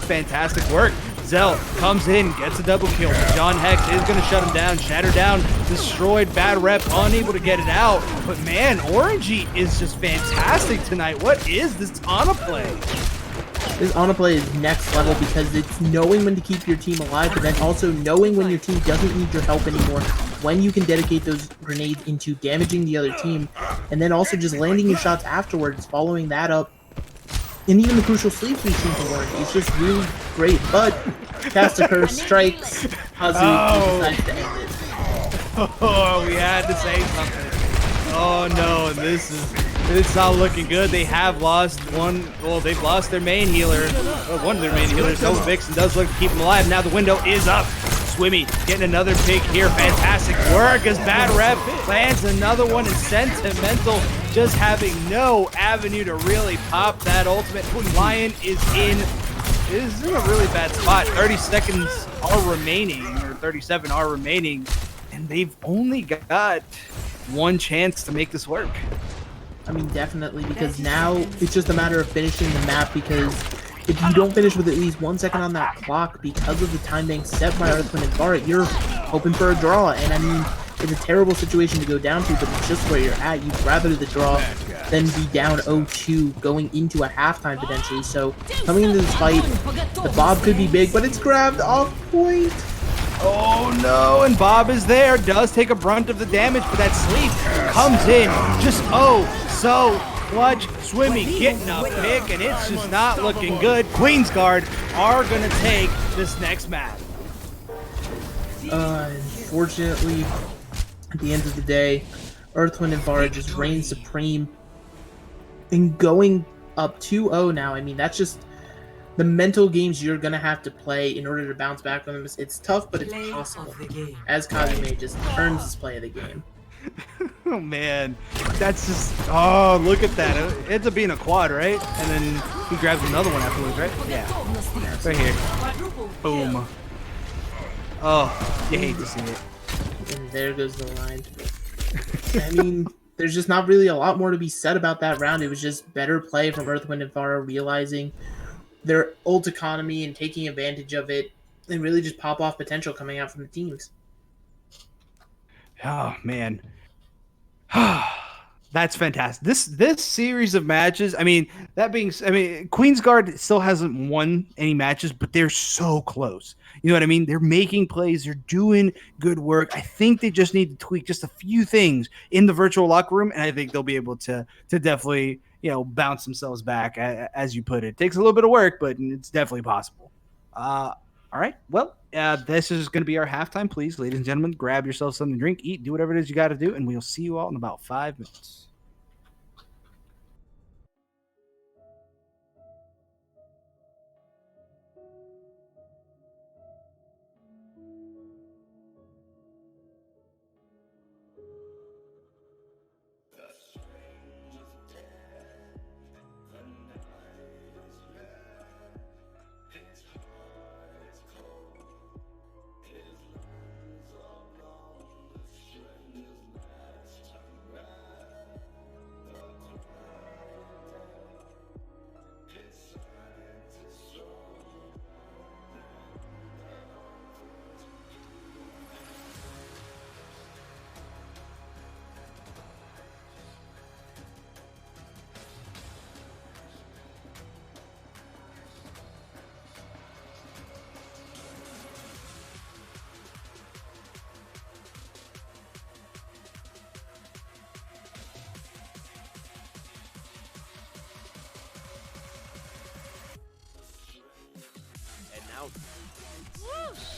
fantastic work. Zell comes in, gets a double kill. John Hex is going to shut him down. Shatter down, destroyed. Bad rep, unable to get it out. But man, Orangey is just fantastic tonight. What is this Ana play? This Ana play is next level because it's knowing when to keep your team alive, but then also knowing when your team doesn't need your help anymore, when you can dedicate those grenades into damaging the other team, and then also just landing your shots afterwards, following that up. And even the crucial sleeps we've seen from Orangey, it's just really great. But Cast a Curse strikes, Hazu decides to end it. Oh, we had to say something. Oh no, and it's not looking good. They have lost one. Well, they've lost their main healer. One of their main healers. No, Vixen does look to keep him alive. Now the window is up. Swimmy getting another pick here. Fantastic work as Bad Rep lands another one, and Sentimental just having no avenue to really pop that ultimate. Lion is in a really bad spot. 30 seconds are remaining, or 37 are remaining, and they've only got one chance to make this work. I mean, definitely, because now it's just a matter of finishing the map, because if you don't finish with at least 1 second on that clock because of the time bank set by Earthwind and Far, you're hoping for a draw. And I mean, it's a terrible situation to go down to, but it's just where you're at. You'd rather the draw than be down 0-2 going into a halftime potentially. So coming into this fight, the Bob could be big, but it's grabbed off point. Oh no, and Bob is there, does take a brunt of the damage, but that sleep comes in just so clutch. Swimmy getting a pick, and it's just not looking good. Queensguard are gonna take this next map. Unfortunately, at the end of the day, Earthwind and Vara just reign supreme. And going up 2-0 now, I mean, that's just the mental games you're going to have to play in order to bounce back from them. It's tough, but it's possible. As Kazame just earns his play of the game. Oh, man. That's just... Oh, look at that. It ends up being a quad, right? And then he grabs another one afterwards, right? Yeah. Right here. Boom. Oh, you hate to see it. And there goes the line. I mean, there's just not really a lot more to be said about that round. It was just better play from Earthwind and Fara, realizing their ult economy and taking advantage of it, and really just pop-off potential coming out from the teams. Oh, man. That's fantastic. This series of matches, I mean, Queensguard still hasn't won any matches, but they're so close. You know what I mean? They're making plays. They're doing good work. I think they just need to tweak just a few things in the virtual locker room, and I think they'll be able to definitely, bounce themselves back, as you put it. It takes a little bit of work, but it's definitely possible. All right. Well, this is going to be our halftime. Please, ladies and gentlemen, grab yourself something to drink, eat, do whatever it is you got to do, and we'll see you all in about 5 minutes.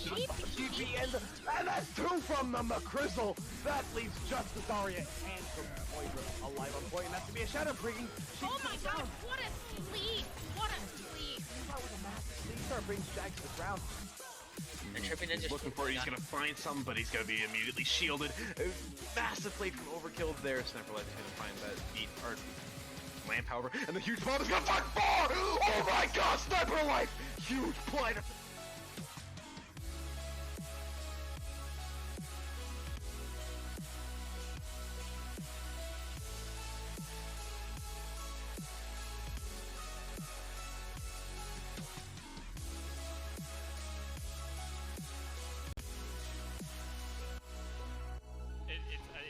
GP and that's 2 from the McCrizzle. That leaves just Zarya and Moira alive on point, and that's to be a Shadow bringing. Oh my god, what a sleep! What a sleep! That was a massive sleep start, brings Jack to the ground. And Tripping Ninja Looking for it, he's gonna find something, but he's gonna be immediately shielded. Massive plate from Overkill there. Sniper Light is gonna find that beat or lamp, however, and the huge bomb is gonna find 4! Oh my god, Sniper Light! Huge play.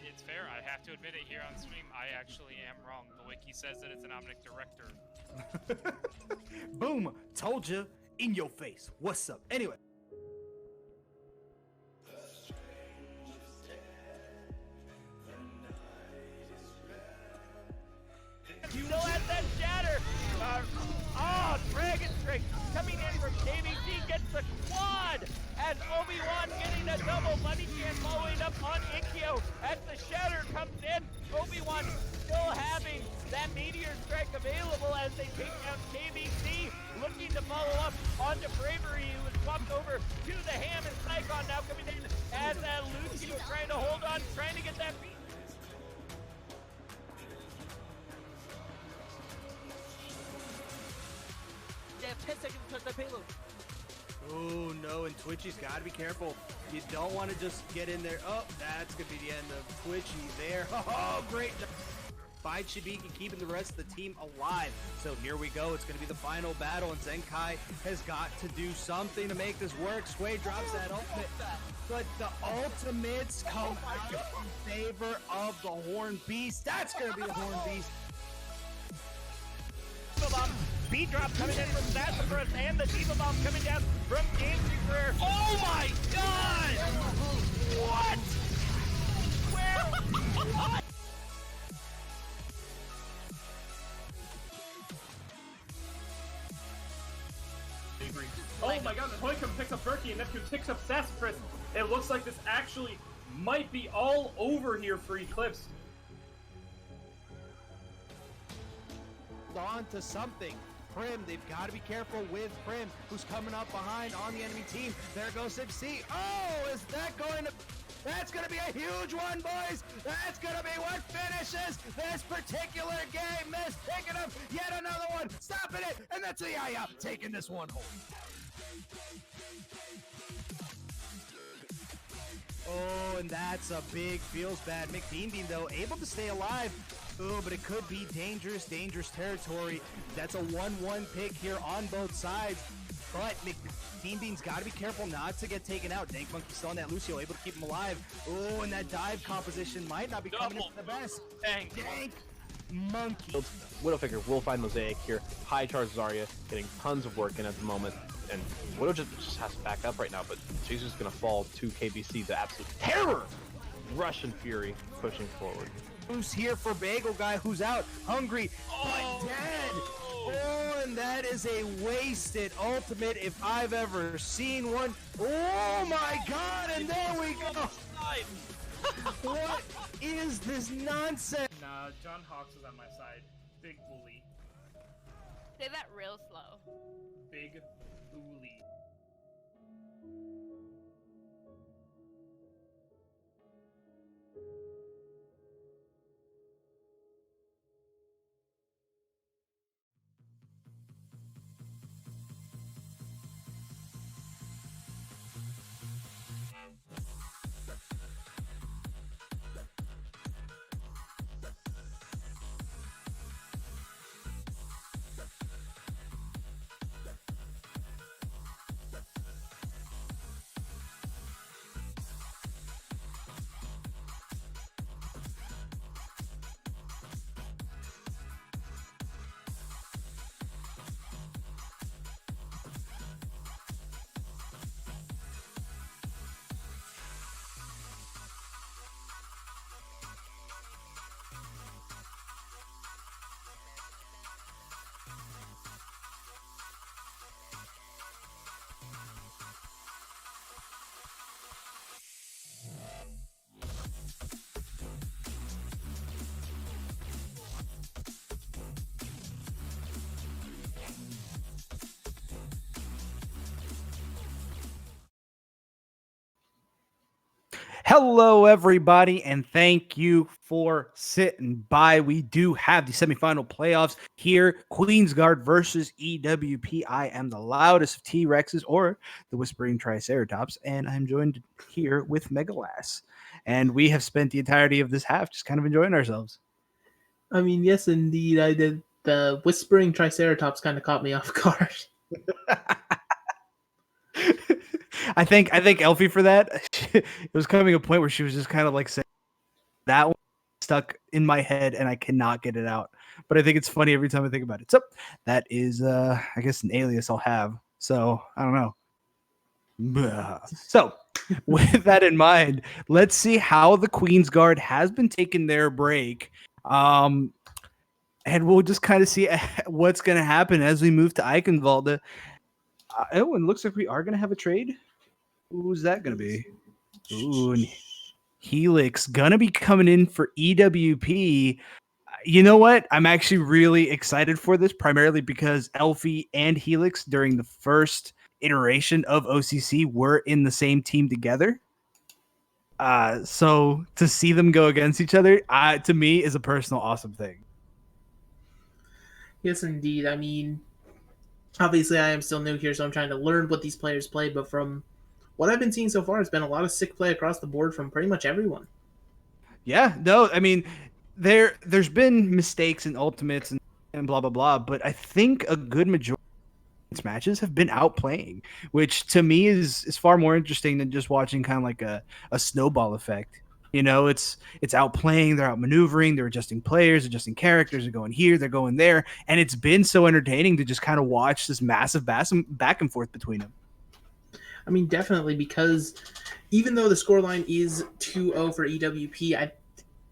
It's fair. I have to admit it here on stream. I actually am wrong. The wiki says that it's an Omnic Director. Boom! Told you. In your face. What's up? Anyway. Still has that shatter! Dragon Strike coming in from KBC gets the quad! As Obi-Wan getting a double, Money Can following up on Ikkyo as the shatter comes in. Obi-Wan still having that Meteor Strike available as they take out KBC, looking to follow up onto Bravery, who was swapped over to the Ham, and Psychon now coming in as Lucio trying to hold on, trying to get that beat. They have 10 seconds to touch that payload. Oh no, and Twitchy's gotta be careful. You don't want to just get in there. Oh, that's gonna be the end of Twitchy there. Oh, great job by Shibiki keeping the rest of the team alive. So here we go. It's gonna be the final battle, and Zenkai has got to do something to make this work. Sway drops that ultimate, but the ultimates come out in favor of the Horn Beast. That's gonna be the Horn Beast. Speed drop coming in from Sassafras and the Diva Bomb coming down from Game Reaper. Oh my god! What? Where? What? Oh my god, the Hoikum picks up Berkey and Neptune picks up Sassafras. It looks like this actually might be all over here for Eclipse. On to something. Prim, they've got to be careful with Prim, who's coming up behind on the enemy team. There goes 6C. Oh, is that going to... That's going to be a huge one, boys. That's going to be what finishes this particular game. Miss picking up yet another one, stopping it, and that's Yaya taking this one home. Oh, and that's a big feels bad. McDean, though, able to stay alive. Oh, but it could be dangerous, dangerous territory. That's a 1-1 pick here on both sides. But McDean's got to be careful not to get taken out. Dank Monkey still on that Lucio, able to keep him alive. Oh, and that dive composition might not be coming in the best. Dank Monkey. Widowmaker will find Mosaic here. High charge Zarya, getting tons of work in at the moment. And Widow just has to back up right now, but she's just going to fall to KBC, the absolute terror! Russian Fury pushing forward. Who's here for Bagel Guy, who's out, hungry, but dead. Oh, and that is a wasted ultimate if I've ever seen one. Oh my god, and there we go. What is this nonsense? Nah, John Hawks is on my side. Big bully. Say that real slow. Big bully. Hello, everybody, and thank you for sitting by. We do have the semifinal playoffs here. Queensguard versus EWP. I am the loudest of T-Rexes, or the Whispering Triceratops, and I'm joined here with Megalas. And we have spent the entirety of this half just kind of enjoying ourselves. I mean, yes, indeed, I did. The Whispering Triceratops kind of caught me off guard. I thank Elfie for that. It was coming a point where she was just kind of like saying that one stuck in my head and I cannot get it out. But I think it's funny every time I think about it. So that is I guess an alias I'll have. So I don't know. So with that in mind, let's see how the Queensguard has been taking their break. And we'll just kind of see what's going to happen as we move to Eichenwalde. Oh, and it looks like we are going to have a trade. Who's that going to be? Ooh, and Helix going to be coming in for EWP. You know what? I'm actually really excited for this, primarily because Elfie and Helix during the first iteration of OCC were in the same team together. So to see them go against each other, to me, is a personal awesome thing. Yes, indeed. I mean, obviously I am still new here, so I'm trying to learn what these players play, but from what I've been seeing so far, it's been a lot of sick play across the board from pretty much everyone. Yeah, no, I mean, there's been mistakes in ultimates and blah, blah, blah, but I think a good majority of matches have been outplaying, which to me is far more interesting than just watching kind of like a snowball effect. You know, it's outplaying, they're outmaneuvering, they're adjusting players, adjusting characters, they're going here, they're going there, and it's been so entertaining to just kind of watch this massive back and forth between them. I mean, definitely, because even though the scoreline is 2-0 for EWP,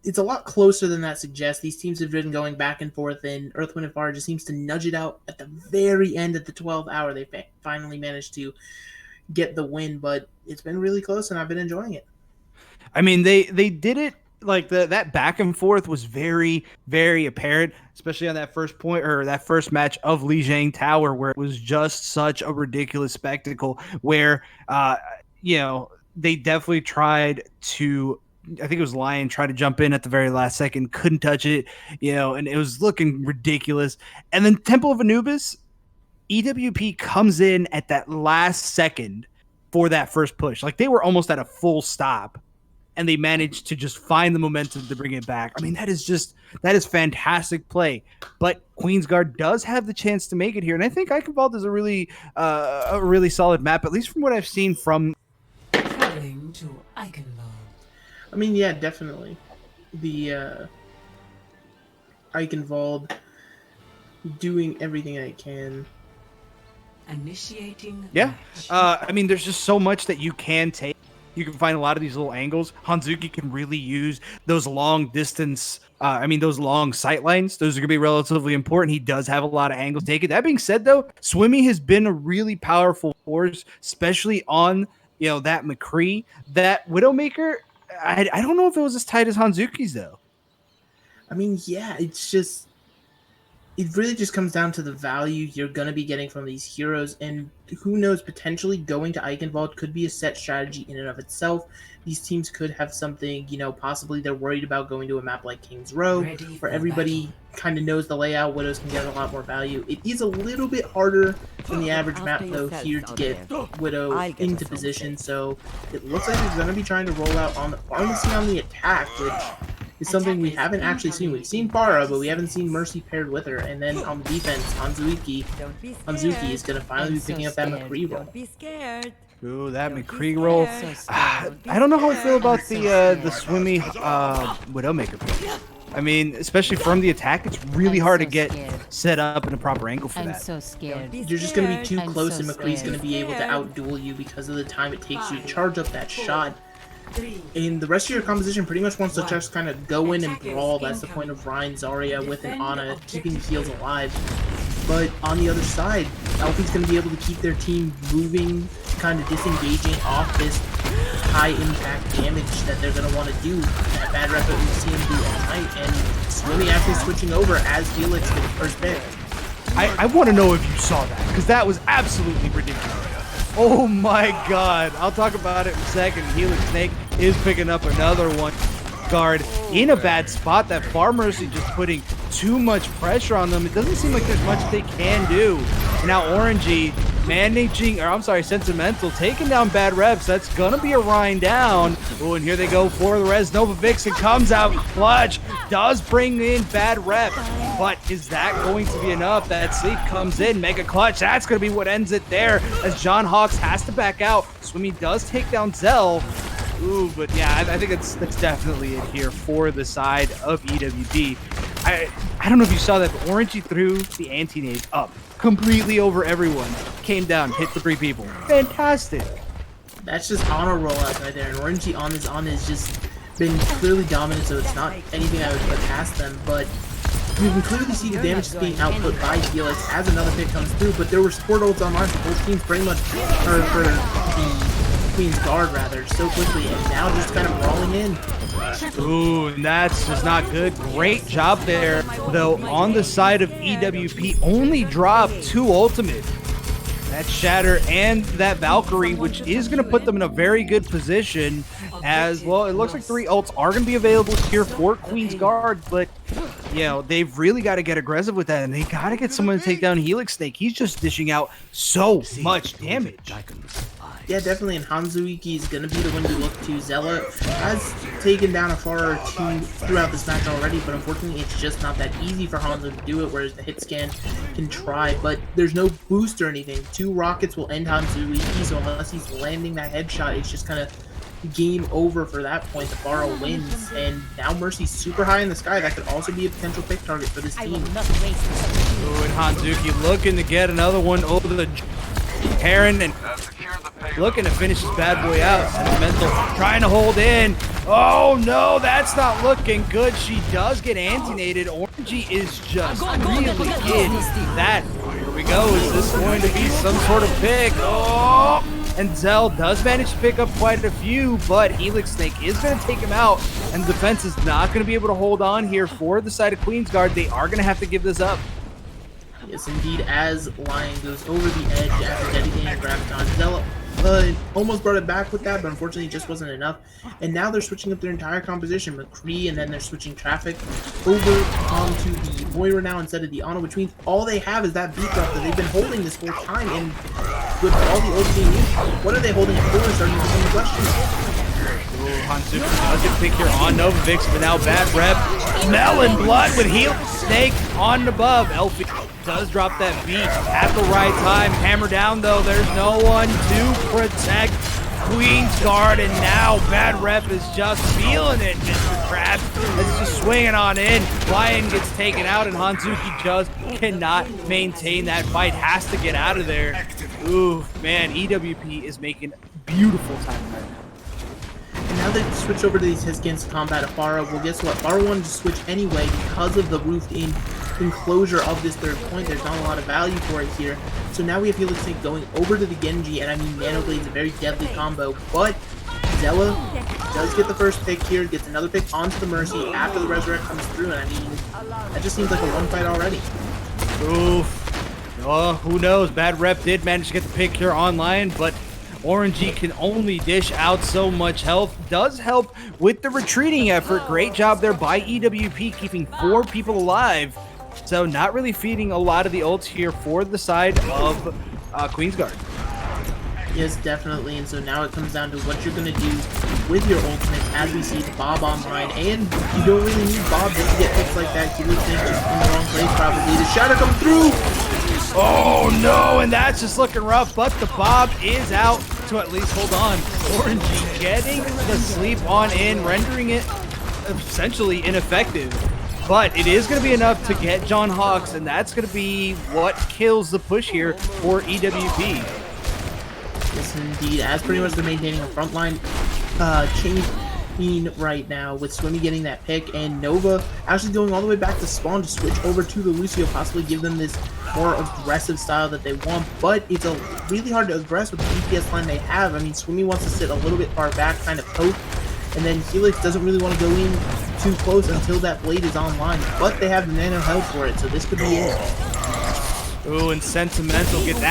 it's a lot closer than that suggests. These teams have been going back and forth, and Earth, Wind, and Fire just seems to nudge it out at the very end at the 12th hour. They finally managed to get the win, but it's been really close, and I've been enjoying it. I mean, they did it like that back and forth was very, very apparent, especially on that first point or that first match of Lijiang Tower, where it was just such a ridiculous spectacle where, they definitely tried to, I think it was Lion, tried to jump in at the very last second, couldn't touch it, and it was looking ridiculous. And then Temple of Anubis, EWP comes in at that last second for that first push. Like they were almost at a full stop. And they managed to just find the momentum to bring it back. I mean, that is fantastic play. But Queensguard does have the chance to make it here, and I think Eichenwalde is a really solid map, at least from what I've seen from. Traveling to Eichenwalde. I mean, yeah, definitely. The Eichenwalde doing everything I can. Initiating. Yeah, match. I mean, there's just so much that you can take. You can find a lot of these little angles. Hanzuki can really use those long distance, those long sight lines. Those are going to be relatively important. He does have a lot of angles taken. That being said, though, Swimmy has been a really powerful force, especially on, that McCree. That Widowmaker, I don't know if it was as tight as Hanzuki's, though. I mean, yeah, it really just comes down to the value you're going to be getting from these heroes, and who knows, potentially going to Eichenwalde could be a set strategy in and of itself. These teams could have something, possibly they're worried about going to a map like King's Row, where everybody kind of knows the layout. Widows can get a lot more value. It is a little bit harder than the average map, though, here to get Widow into position, so it looks like he's going to be trying to roll out on the pharmacy on the attack, which is something we haven't actually seen. We've seen Farah, but we haven't seen Mercy paired with her. And then on the defense, Hanzuki is going to finally be picking up that McCree roll. Don't be scared. Ooh, that McCree roll. I don't know how I feel about the Swimmy Widowmaker. I mean, especially from the attack, it's really hard to get set up in a proper angle for that. I'm so scared. You're just going to be too I'm close, so and McCree's going to be able to scared. outduel you because of the time it takes you to charge up that shot. And the rest of your composition pretty much wants to just kind of go in and brawl. That's the point of Ryan Zarya with an Ana, keeping the heals alive. But on the other side, Elfie's going to be able to keep their team moving, kind of disengaging off this high impact damage that they're going to want to do. That bad rep that we've seen him do all night, and Swimmy actually switching over as Helix with the first pick. I want to know if you saw that, because that was absolutely ridiculous. Oh my god. I'll talk about it in a second. Helix Snake is picking up another one. Guard in a bad spot. That Far Mercy just putting too much pressure on them. It doesn't seem like there's much they can do. And now Orangey managing, or I'm sorry, Sentimental taking down Bad Reps. That's gonna be a Rhine down. Oh, and here they go for the res. Nova Vixen comes out clutch, does bring in Bad Rep, but is that going to be enough? That sleep comes in, mega clutch. That's gonna be what ends it there as John Hawks has to back out. Swimmy does take down Zell. Ooh, but yeah, I think that's definitely it here for the side of EWP. I don't know if you saw that, but Orangey threw the anti-nade up completely over everyone. Came down, hit the 3 people. Fantastic. That's just honor rollouts right there. And Orangey on has just been clearly dominant, so it's not anything I would put past them. But you can clearly see the damage is being output by Helix as another pick comes through. But there were support ults online for both teams pretty much, or for the Queen's Guard rather, so quickly, and now just kind of rolling in. Ooh, and that's just not good. Great job there, though, on the side of EWP. Only dropped 2 ultimate. That Shatter and that Valkyrie, which is going to put them in a very good position as, well, it looks like 3 ults are going to be available here for Queen's Guard, but, you know, they've really got to get aggressive with that, and they got to get someone to take down Helix Snake. He's just dishing out so much damage. Yeah, definitely, and Hanzuiki is going to be the one to look to. Zella has taken down a far or 2 throughout this match already, but unfortunately it's just not that easy for Hanzo to do it, whereas the hit scan can try, but there's no boost or anything. 2 rockets will end Hanzuiki, so unless he's landing that headshot, it's just kind of game over for that point. The Borrow wins, and now Mercy's super high in the sky. That could also be a potential pick target for this team. Ooh, and Hanzuki looking to get another one over the Heron, and looking to finish this bad boy out. Sentimental trying to hold in. Oh no, that's not looking good. She does get anti-nated. Orangey is just really in that. Here we go. Is this going to be some sort of pick? Oh! And Zell does manage to pick up quite a few, but Helix Snake is going to take him out, and the defense is not going to be able to hold on here for the side of Queen's Guard. They are going to have to give this up. Yes, indeed, as Lion goes over the edge after dedicating Graviton. Zella almost brought it back with that, but unfortunately it just wasn't enough. And now they're switching up their entire composition. McCree, and then they're switching traffic over onto the Moira now instead of the Ana, which means all they have is that beat drop that they've been holding this whole time. And with all the ults being used, what are they holding it for? Starting to become the question. Hanzuki does get pick here on Nova Vix, but now Bad Rep. Melon Blood with Helix Snake on above. Elfie does drop that beat at the right time. Hammer down, though. There's no one to protect Queen's Guard, and now Bad Rep is just feeling it. Mr. Krabs is just swinging on in. Lion gets taken out, and Hanzuki just cannot maintain that fight. Has to get out of there. Ooh, man, EWP is making beautiful time right now. And now they switch over to these hit-scans to combat Afara. Well, guess what? Afara wanted to switch anyway because of the roofed-in enclosure of this third point. There's not a lot of value for it here. So now we have Helix Snake going over to the Genji, and I mean, Nano Blade's a very deadly combo, but Zella does get the first pick here, gets another pick onto the Mercy after the Resurrect comes through, and I mean, that just seems like a one fight already. Oof. Oh, who knows? Bad Rep did manage to get the pick here online, but Orangey can only dish out so much health. Does help with the retreating effort. Great job there by EWP, keeping 4 people alive. So not really feeding a lot of the ults here for the side of Queen's Guard. Yes, definitely. And so now it comes down to what you're going to do with your ultimate, as we see the Bob online. And you don't really need Bob just to get picks like that. Helix Snake just in the wrong place probably. The Shatter comes through! Oh no, and that's just looking rough, but the Bob is out to at least hold on. Orangey getting the sleep on in, rendering it essentially ineffective. But it is going to be enough to get John Hawks, and that's going to be what kills the push here for EWP. Yes, indeed. As pretty much they're maintaining a front line chain right now, with Swimmy getting that pick, and Nova actually going all the way back to spawn to switch over to the Lucio, possibly give them this more aggressive style that they want, but it's really hard to aggress with the DPS line they have. I mean, Swimmy wants to sit a little bit far back, kind of poke, and then Helix doesn't really want to go in too close until that blade is online, but they have the nano health for it, so this could be it. Ooh, and Sentimental gets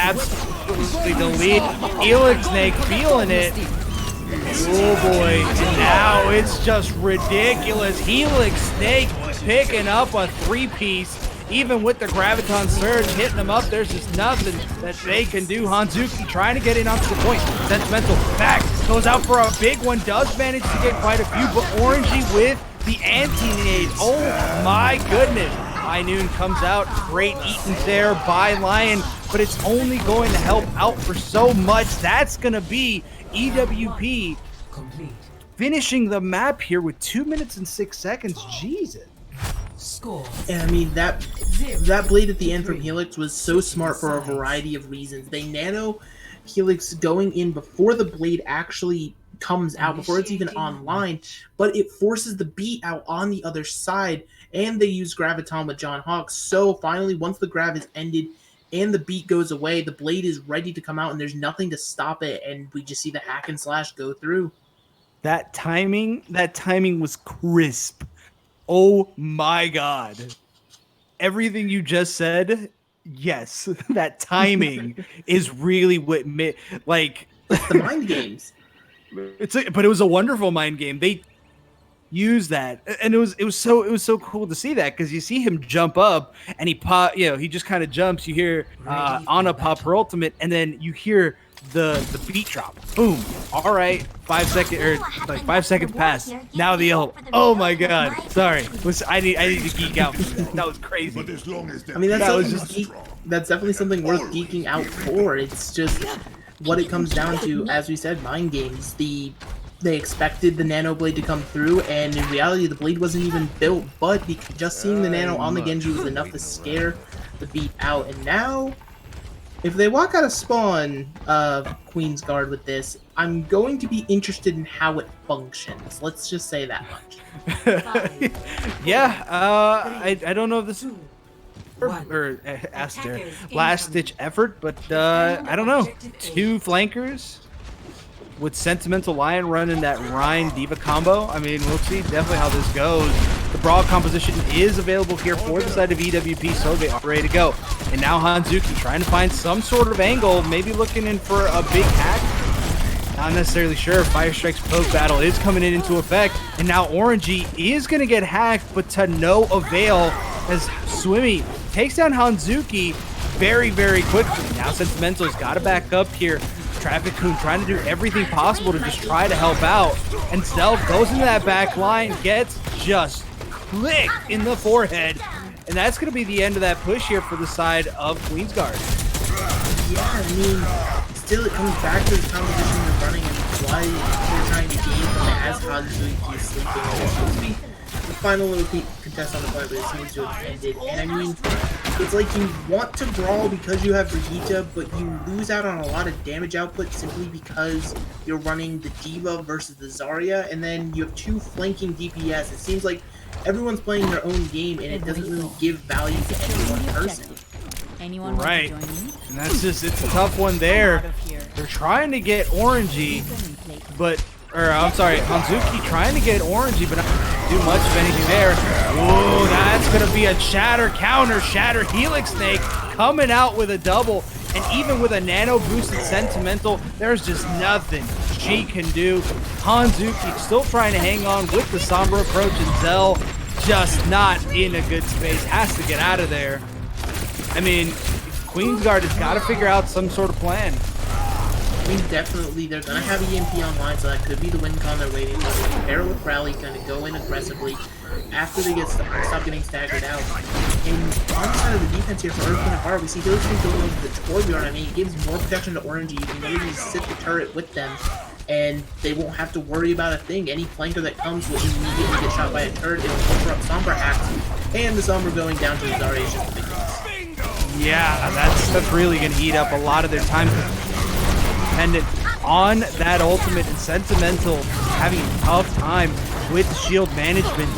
the lead. Helix Snake feeling it. Oh boy, and now it's just ridiculous. Helix Snake picking up a 3-piece. Even with the Graviton Surge hitting them up, there's just nothing that they can do. Hanzuki trying to get in onto the point. Sentimental back, goes out for a big one, does manage to get quite a few, but Orangey with the anti-nade. Oh my goodness. High Noon comes out, great eaten there by Lion, but it's only going to help out for so much. That's going to be EWP finishing the map here with 2 minutes and 6 seconds. Jesus. Score. And I mean, that blade at the end from Helix was so smart for a variety of reasons. They nano Helix going in before the blade actually comes out, before it's even online, but it forces the beat out on the other side, and they use Graviton with John Hawk. So finally, once the grav is ended and the beat goes away, the blade is ready to come out, and there's nothing to stop it, and we just see the hack and slash go through. That timing was crisp. Oh my God. Everything you just said, yes, that timing is really what made, like, the mind games. But it was a wonderful mind game. They used that, and it was so cool to see that, because you see him jump up and he just kind of jumps. You hear Ana pop her ultimate, and then you hear the beat drop. Boom. All right, 5 seconds pass. Now the ult. Oh my God. Sorry. I need to geek out for that. That was crazy. I mean, that's definitely something worth geeking out for. It's just what it comes down to, as we said, mind games. They expected the Nano Blade to come through, and in reality, the blade wasn't even built, but just seeing the Nano on the Genji was enough to scare the beat out. And now, if they walk out of spawn Queen's Guard with this, I'm going to be interested in how it functions. Let's just say that much. Yeah, I don't know if this is last ditch effort, but I don't know. 2 flankers with Sentimental Lion running that Rhine Diva combo. I mean, we'll see definitely how this goes. The Brawl composition is available here for the side of EWP, so they are ready to go. And now Hanzuki trying to find some sort of angle, maybe looking in for a big hack. Not necessarily sure. Fire Strike's poke battle is coming into effect, and now Orangey is going to get hacked, but to no avail, as Swimmy takes down Hanzuki very, very quickly. Now Sentimental's got to back up here. Traffic Coon trying to do everything possible to just try to help out. And Stealth goes into that back line, gets just clicked in the forehead. And that's going to be the end of that push here for the side of Queen's Guard. Yeah, I mean, still it comes back to the composition they're running and why they're trying to game from it as Hanzuki is sleeping. It's supposed to be the final little contest on the point, but it seems to have ended. And I mean, it's like you want to brawl because you have Brigitte, but you lose out on a lot of damage output simply because you're running the Diva versus the Zarya, and then you have 2 flanking DPS. It seems like everyone's playing their own game, and it doesn't really give value to any one person. Anyone right. want to join me? And that's just, it's a tough one there. They're trying to get Orangey, Hanzuki trying to get Orangey, but not do much of anything there. Whoa, that's going to be a Shatter counter. Shatter Helix Snake coming out with a double. And even with a nano boosted Sentimental, there's just nothing she can do. Hanzuki still trying to hang on with the Sombra approach, and Zell just not in a good space. Has to get out of there. I mean, Queen's Guard has got to figure out some sort of plan. I mean, definitely, they're going to have EMP online, so that could be the win con they're waiting for. They pair with Rally, kind of go in aggressively after they get stop getting staggered out. And on the side of the defense here for Earthquake and Bar, we see Helix going over the Torbjorn. I mean, it gives more protection to Orangey. You can literally sit the turret with them, and they won't have to worry about a thing. Any flanker that comes will immediately get shot by a turret. It'll cover up Sombra hacks, and the Sombra going down to the Zarya is just a big loss. Yeah, that's really going to eat up a lot of their time. Dependent on that ultimate, and Sentimental having a tough time with the shield management,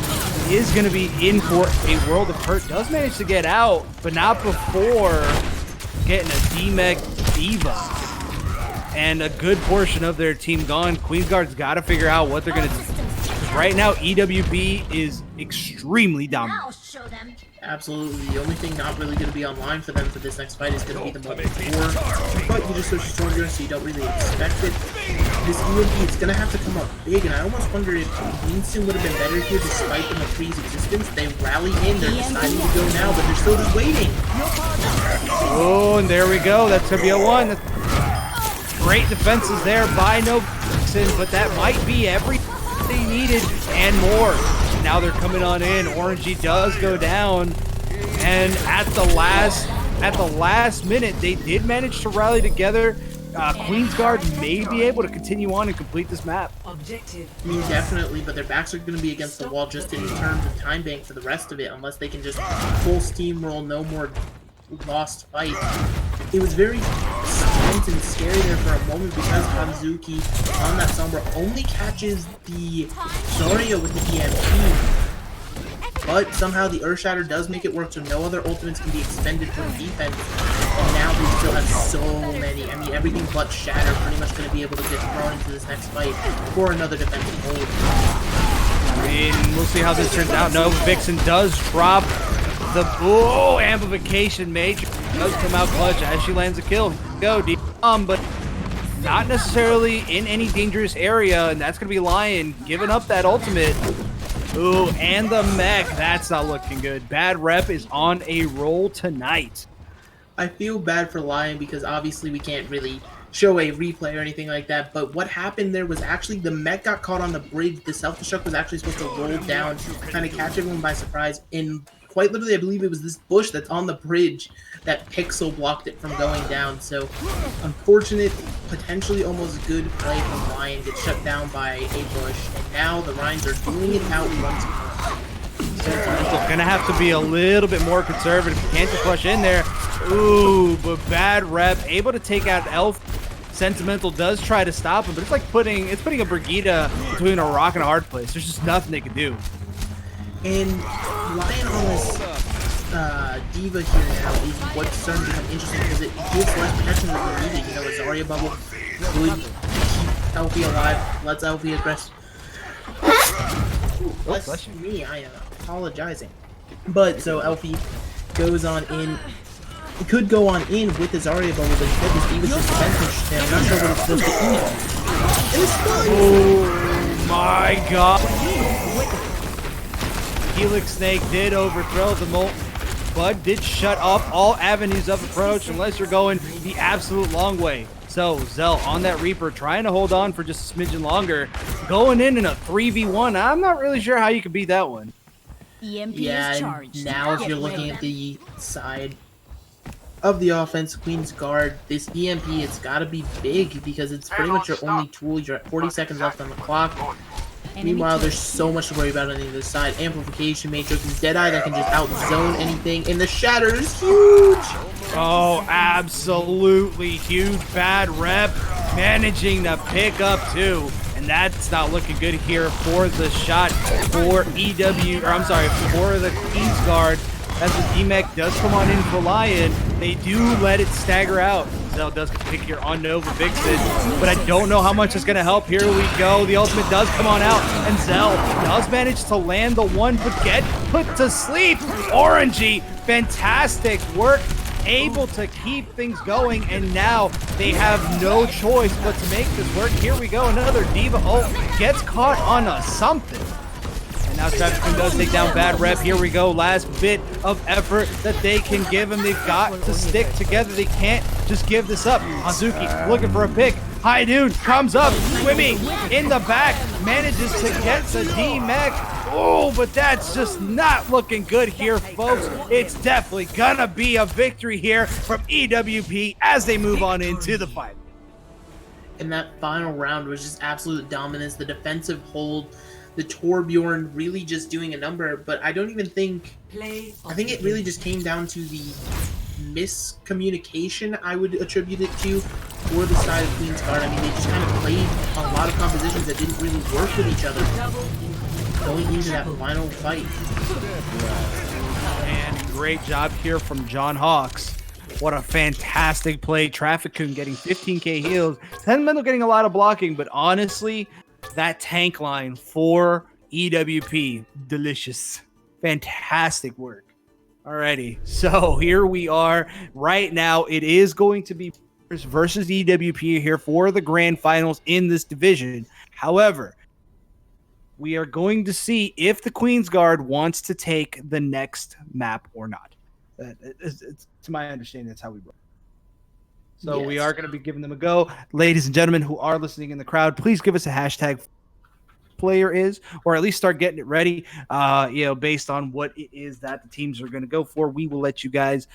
is going to be in for a world of hurt. Does manage to get out, but not before getting a D-Mech Diva. And a good portion of their team gone. Queen's Guard's got to figure out what they're going to do. right now EWP is extremely dominant. I'll show them. Absolutely. The only thing not really going to be online for them for this next fight is going to be the mobile 4. But you just switch stronger, so you don't really expect it. This EWP is going to have to come up big, and I almost wonder if Winston would have been better here despite the McCree's existence. They rally in, they're deciding to go now, but they're still just waiting. Oh, and there we go. That's going to be a 1. Great defenses there by Novixon, but that might be everything they needed and more. Now they're coming on in. Orangey does go down, and at the last minute, they did manage to rally together. Queensguard may be able to continue on and complete this map. Objective. I mean, definitely, but their backs are going to be against the wall just in terms of time bank for the rest of it, unless they can just full steamroll, no more lost fight. It was very tense and scary there for a moment because Hanzuki on that Sombra only catches the Zarya with the EMP. But somehow the Earthshatter does make it work, so no other ultimates can be expended for defense. And now we still have so many. I mean, everything but Shatter pretty much going to be able to get thrown into this next fight for another defensive hold. I mean, we'll see how this turns out. No, Vixen does drop the amplification. Mage does come out clutch as she lands a kill. Go deep, but not necessarily in any dangerous area, and that's going to be Lion giving up that ultimate. Ooh, and the mech. That's not looking good. Bad Rep is on a roll tonight. I feel bad for Lion because obviously we can't really show a replay or anything like that, but what happened there was actually the mech got caught on the bridge. The self-destruct was actually supposed to roll down, kind of catch everyone by surprise, and quite literally I believe it was this bush that's on the bridge that Pixel blocked it from going down. So unfortunate, potentially almost good play from Lion, gets shut down by a bush, and now the Ryans are doing it out once more. Gonna have to be a little bit more conservative. You can't just rush in there. Ooh, but Bad Rep able to take out Elf. Sentimental does try to stop him, but it's like putting a Brigida between a rock and a hard place. There's just nothing they can do. And Lion on this Diva here now is what's starting to become interesting because it gives less protection than we needed. You know, a Zarya bubble would keep Elfie alive, lets Elfie aggress. Bless me, I am apologizing. But so Elfie goes on in. It could go on in with the Zarya bubble, but instead this Diva's just vanquished him. I'm not sure what it's supposed to eat. And it's fine. Oh my god. Helix Snake did overthrow the Molt. Bud did shut off all avenues of approach unless you're going the absolute long way. So Zell on that Reaper trying to hold on for just a smidgen longer. Going in a 3v1. I'm not really sure how you could beat that one. EMP yeah, is charged. Now if you're looking at the side of the offense, Queensguard, this EMP, it's got to be big because it's pretty much your only tool. You're at 40 seconds left on the clock. Meanwhile, there's so much to worry about on either side. Amplification, Matrix, and Deadeye that can just outzone anything. And the Shatter is huge! Oh, absolutely huge. Bad Rep managing to pick up two. And that's not looking good here for the shot for for the Queensguard. As the D-Mech does come on in for Lion, they do let it stagger out. Zell does pick here on Nova Vixen, but I don't know how much is going to help. Here we go. The ultimate does come on out, and Zell does manage to land the one, but get put to sleep. Orangey, fantastic work, able to keep things going, and now they have no choice but to make this work. Here we go. Another Diva ult gets caught on a something. Now Travis does take down Bad Rep. Here we go. Last bit of effort that they can give him. They've got to stick together. They can't just give this up. Hanzuki looking for a pick. High Noon comes up, swimming in the back. Manages to get the D-Mech. Oh, but that's just not looking good here, folks. It's definitely gonna be a victory here from EWP as they move on into the fight. And that final round was just absolute dominance. The defensive hold, the Torbjorn really just doing a number, but I don't even think... I think it really just came down to the miscommunication, I would attribute it to, for the side of Queensguard. I mean, they just kind of played a lot of compositions that didn't really work with each other going into that final fight. And great job here from John Hawks. What a fantastic play. Traffic Coon getting 15k heals. Sentimental getting a lot of blocking, but honestly, that tank line for EWP, delicious. Fantastic work. Alrighty, so here we are. Right now, it is going to be versus EWP here for the grand finals in this division. However, we are going to see if the Queen's Guard wants to take the next map or not. To my understanding, that's how we roll. So we are going to be giving them a go. Ladies and gentlemen who are listening in the crowd, please give us a hashtag player is, or at least start getting it ready, based on what it is that the teams are going to go for. We will let you guys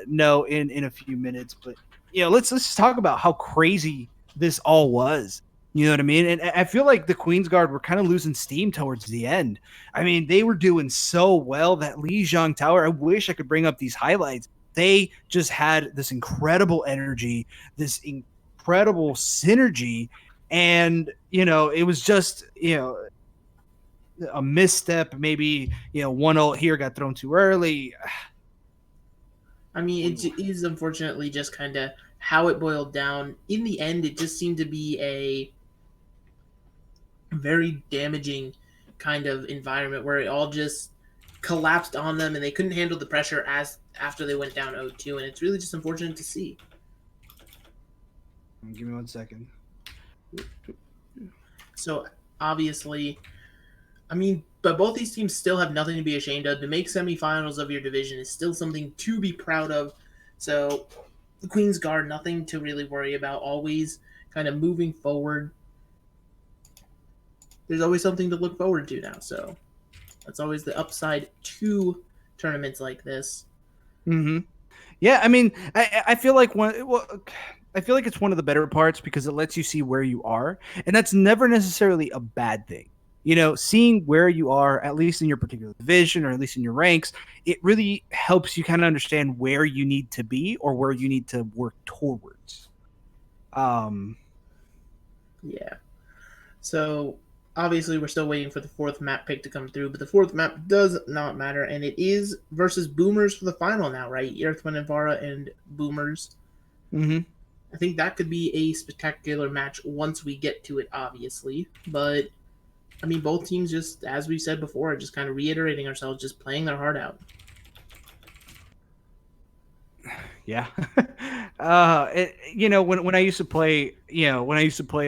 know in a few minutes. But, let's just talk about how crazy this all was. You know what I mean? And I feel like the Queen's Guard were kind of losing steam towards the end. I mean, they were doing so well that Lijiang Tower, I wish I could bring up these highlights. They just had this incredible energy, this incredible synergy. And, it was just, a misstep. Maybe, one ult here got thrown too early. I mean, it is unfortunately just kind of how it boiled down. In the end, it just seemed to be a very damaging kind of environment where it all just collapsed on them and they couldn't handle the pressure after they went down 0-2, and it's really just unfortunate to see. Give me 1 second. So obviously, I mean, but both these teams still have nothing to be ashamed of. To make semifinals of your division is still something to be proud of. So the Queen's Guard, nothing to really worry about. Always kind of moving forward. There's always something to look forward to now. So that's always the upside to tournaments like this. Mm-hmm. Yeah, I mean, I feel like I feel like it's one of the better parts because it lets you see where you are, and that's never necessarily a bad thing. Seeing where you are, at least in your particular division or at least in your ranks, it really helps you kind of understand where you need to be or where you need to work towards. Yeah. So obviously we're still waiting for the fourth map pick to come through, but the fourth map does not matter, and it is versus Boomers for the final now, right? Earth, Wind, and Vara and Boomers. Mm-hmm. I think that could be a spectacular match once we get to it, obviously. But, I mean, both teams just, as we said before, are just kind of reiterating ourselves, just playing their heart out. Yeah. When I used to play,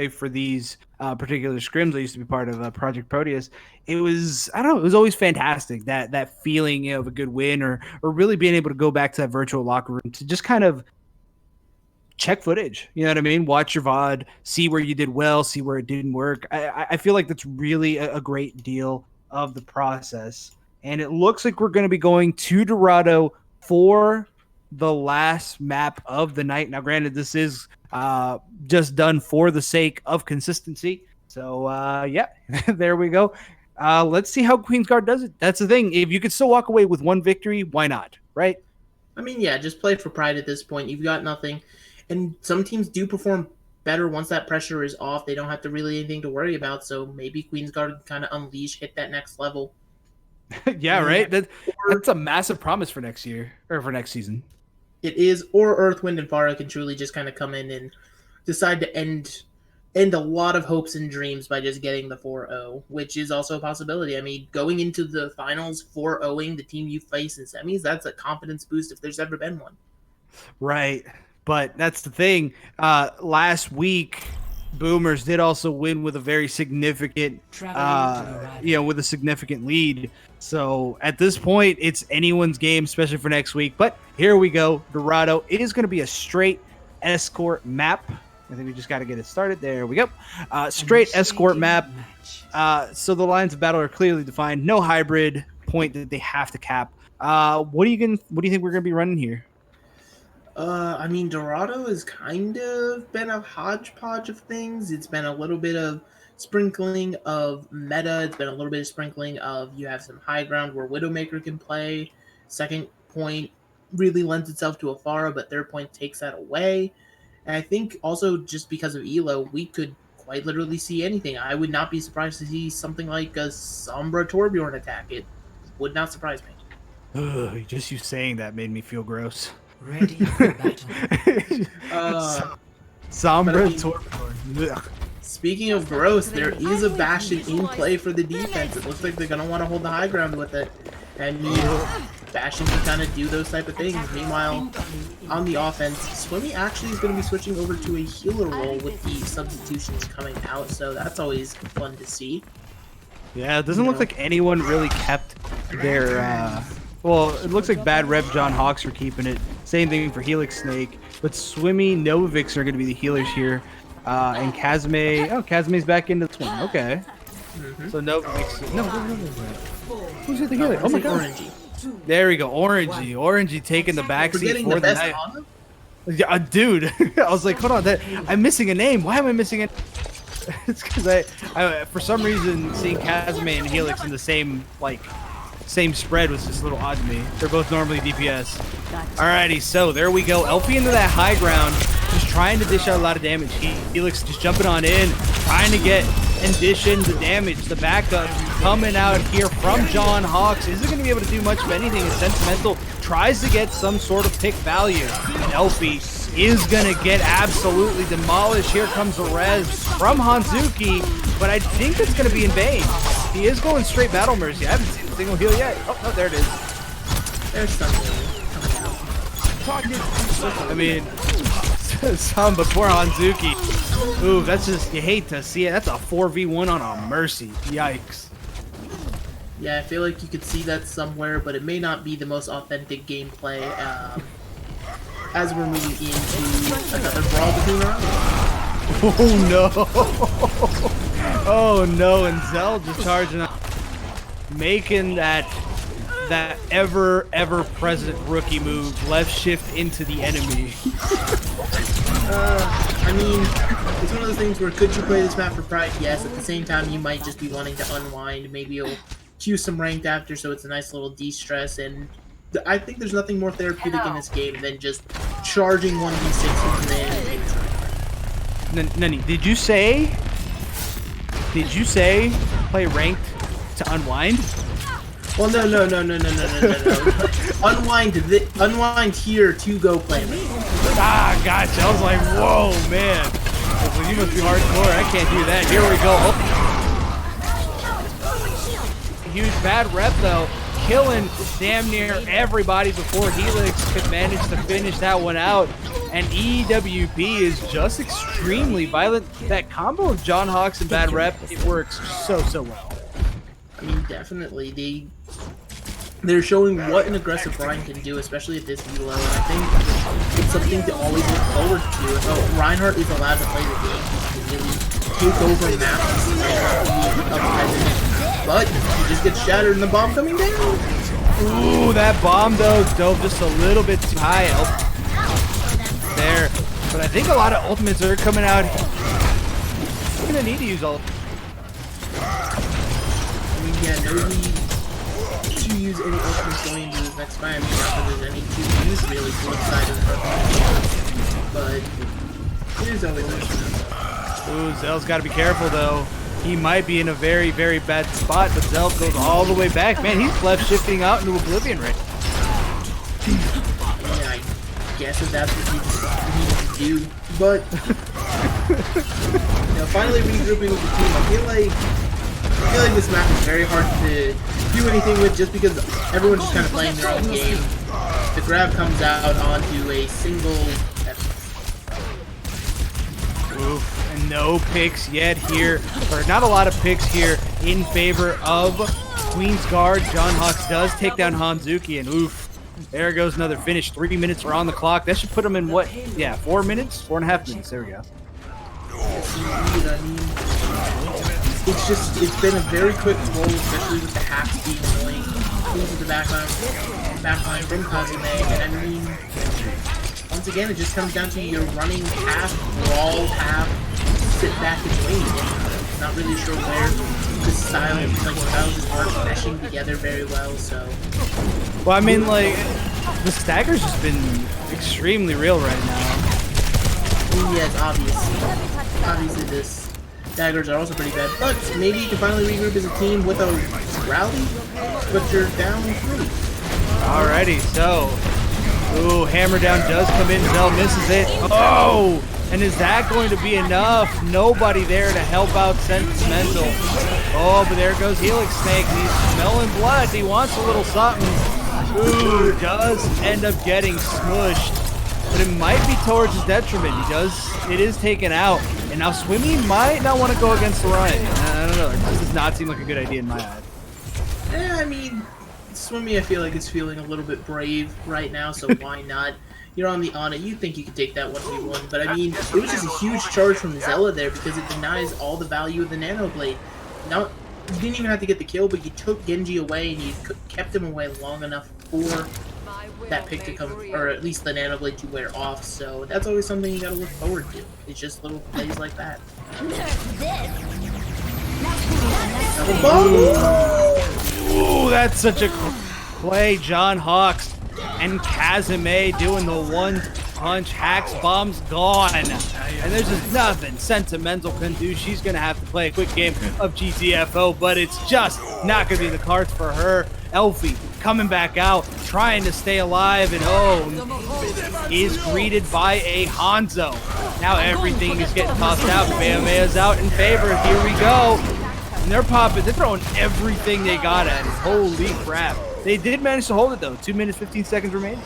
for these particular scrims, I used to be part of Project Proteus. It was, I don't know, it was always fantastic, that feeling, of a good win or really being able to go back to that virtual locker room to just kind of check footage, you know what I mean? Watch your VOD, see where you did well, see where it didn't work. I feel like that's really a great deal of the process. And it looks like we're going to be going to Dorado for the last map of the night. Now, granted, this is just done for the sake of consistency. So, yeah, there we go. Let's see how Queen's Guard does it. That's the thing. If you could still walk away with one victory, why not, right? I mean, yeah, just play for pride at this point. You've got nothing. And some teams do perform better once that pressure is off. They don't have to really anything to worry about. So maybe Queen's Guard can kind of unleash, hit that next level. Yeah, right? That's a massive promise for next year, or for next season. It is, or Earth, Wind, and Fire can truly just kind of come in and decide to end a lot of hopes and dreams by just getting the 4-0, which is also a possibility. I mean, going into the finals 4-0ing the team you face in semis, that's a confidence boost if there's ever been one. Right. But that's the thing. Last week, Boomers did also win with a very significant, with a significant lead. So at this point, it's anyone's game, especially for next week. But here we go. Dorado. It is going to be a straight escort map. I think we just got to get it started. There we go. Straight escort map. So the lines of battle are clearly defined. No hybrid point that they have to cap. What do you think we're going to be running here? I mean, Dorado has kind of been a hodgepodge of things. It's been a little bit of sprinkling of meta. It's been a little bit of sprinkling of you have some high ground where Widowmaker can play. Second point really lends itself to a Pharah, but third point takes that away. And I think also just because of Elo, we could quite literally see anything. I would not be surprised to see something like a Sombra Torbjorn attack. It would not surprise me. Ugh, just you saying that made me feel gross. Ready for battle. Sombra Torbjorn. Speaking of gross, there is a Bastion in play for the defense. It looks like they're going to want to hold the high ground with it. And Bastion can kind of do those type of things. Meanwhile, on the offense, Swimmy actually is going to be switching over to a healer role with the substitutions coming out. So that's always fun to see. Yeah, it doesn't look like anyone really kept their... well, it looks like Bad Rep John Hawks are keeping it. Same thing for Helix Snake. But Swimmy, Novix are going to be the healers here. And Kazme... Oh, Kazme's back into the swing. Okay. So Novix... No. Who's at the healer? Oh my god. Orangey. There we go. Orangey taking the backseat for the the best night. Ana? Yeah, dude. I was like, hold on. I'm missing a name. Why am I missing it? It's because I, for some reason, seeing Kazme and Helix in the same spread was just a little odd to me. They're both normally DPS. Alrighty, so there we go. Elfie into that high ground, just trying to dish out a lot of damage. Helix just jumping on in, trying to get and dish in the damage. The backup coming out here from John Hawks isn't going to be able to do much of anything. As Sentimental tries to get some sort of pick value, and Elfie is going to get absolutely demolished. Here comes a res from Hanzuki, but I think it's going to be in vain. He is going straight Battle Mercy. I haven't seen a single heal yet. Oh, no, there it is. There's something coming out. I mean, some before Hanzuki. Ooh, that's just, you hate to see it. That's a 4v1 on a Mercy. Yikes. Yeah, I feel like you could see that somewhere, but it may not be the most authentic gameplay as we're moving into another brawl between rivals. Oh no! Oh no! And Zell just charging up, making that ever present rookie move, left shift into the enemy. I mean, it's one of those things where could you play this map for pride? Yes. At the same time, you might just be wanting to unwind. Maybe you'll queue some ranked after, so it's a nice little de-stress. And I think there's nothing more therapeutic in this game than just charging 1v6 and then Nani, did you say play ranked to unwind? Well, no. Unwind here to go play ranked. Ah, gotcha. I was like, whoa, man. I was like, you must be hardcore. I can't do that. Here we go. Oh. Huge bad rep, though. Killing damn near everybody before Helix could manage to finish that one out. And EWP is just extremely violent. That combo of John Hawks and bad rep, it works so well. I mean, definitely. They're showing what an aggressive Brian can do, especially at this elo, and I think it's something to always look forward to. If Reinhardt is allowed to play the game, he can really take over maps and be upended. But he just gets shattered and the bomb coming down. Ooh, that bomb though dove just a little bit too high. There. But I think a lot of ultimates are coming out. We're gonna need to use ult. I mean, yeah, no need to use any ultimates going into this next fight. I mean, not that there's any to use really to one side of the but there's always a Ooh, Zell's got to be careful though. He might be in a very bad spot, but Zell goes all the way back. Man, he's left shifting out into oblivion right now. Yeah, I guess if that's what you need to do. But finally regrouping with the team, I feel like this map is very hard to do anything with just because everyone's just kind of playing their own game. The grab comes out onto a single. Oof, and no picks yet here, or not a lot of picks here in favor of Queen's Guard. John Hawks does take down Hanzuki, and oof, there goes another finish. 3 minutes are on the clock. That should put him in what? Yeah, 4 minutes? 4.5 minutes. There we go. I mean, it's been a very quick roll, especially with the hacks being annoying. Things with the backline from Kazme, and I mean, once again, it just comes down to you're running half brawl, half sit back and wait. Not really sure where the styles just aren't meshing together very well. So, well, I mean, like the stagger's just been extremely real right now. Yes, obviously this daggers are also pretty bad, but maybe you can finally regroup as a team with a rally, but you're down 3. Alrighty, so, ooh, hammer down does come in, Zell misses it. Oh, And is that going to be enough? Nobody there to help out Sentimental. Oh, but there goes Helix Snake. He's smelling blood. He wants a little something. Ooh, does end up getting smushed. But it might be towards his detriment. It is taken out. And now Swimmy might not want to go against the Ryan. I don't know. This does not seem like a good idea in my eyes. Yeah, I mean, Swimmy I feel like is feeling a little bit brave right now, so why not? You're on the Ana, you think you could take that 1v1, but I mean, it was just a huge charge from Zella there because it denies all the value of the Nano Blade. Now, you didn't even have to get the kill, but you took Genji away and you kept him away long enough for that pick to come, or at least the Nano Blade to wear off, so that's always something you gotta look forward to. It's just little plays like that. Ooh, that's such a play. John Hawks and Kazame doing the one-punch. Hacks bomb's gone. And there's just nothing Sentimental can do. She's going to have to play a quick game of GTFO, but it's just not going to be the cards for her. Elfie coming back out, trying to stay alive, and is greeted by a Hanzo. Now everything is getting tossed out. Kamehameha's out in favor. Here we go. And they're throwing everything they got at it. Holy crap. They did manage to hold it though. 2 minutes, 15 seconds remaining.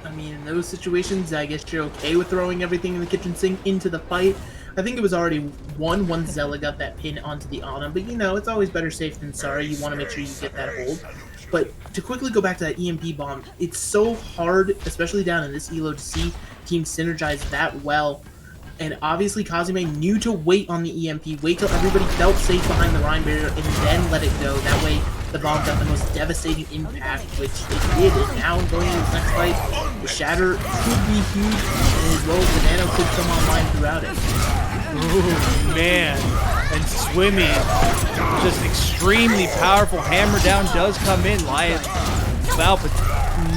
I mean, in those situations, I guess you're okay with throwing everything in the kitchen sink into the fight. I think it was already won once Zella got that pin onto the Ana, but you know, it's always better safe than sorry. You want to make sure you get that hold. But to quickly go back to that EMP bomb, it's so hard, especially down in this elo, to see teams synergize that well. And obviously Kazame knew to wait on the EMP, wait till everybody felt safe behind the Rhine barrier, and then let it go. That way the bomb got the most devastating impact, which it did. And now going into this next fight, the Shatter could be huge, and as well as the Nano could come online throughout it. Ooh, man. And Swimmy, just extremely powerful. Hammer down does come in. Lion about, but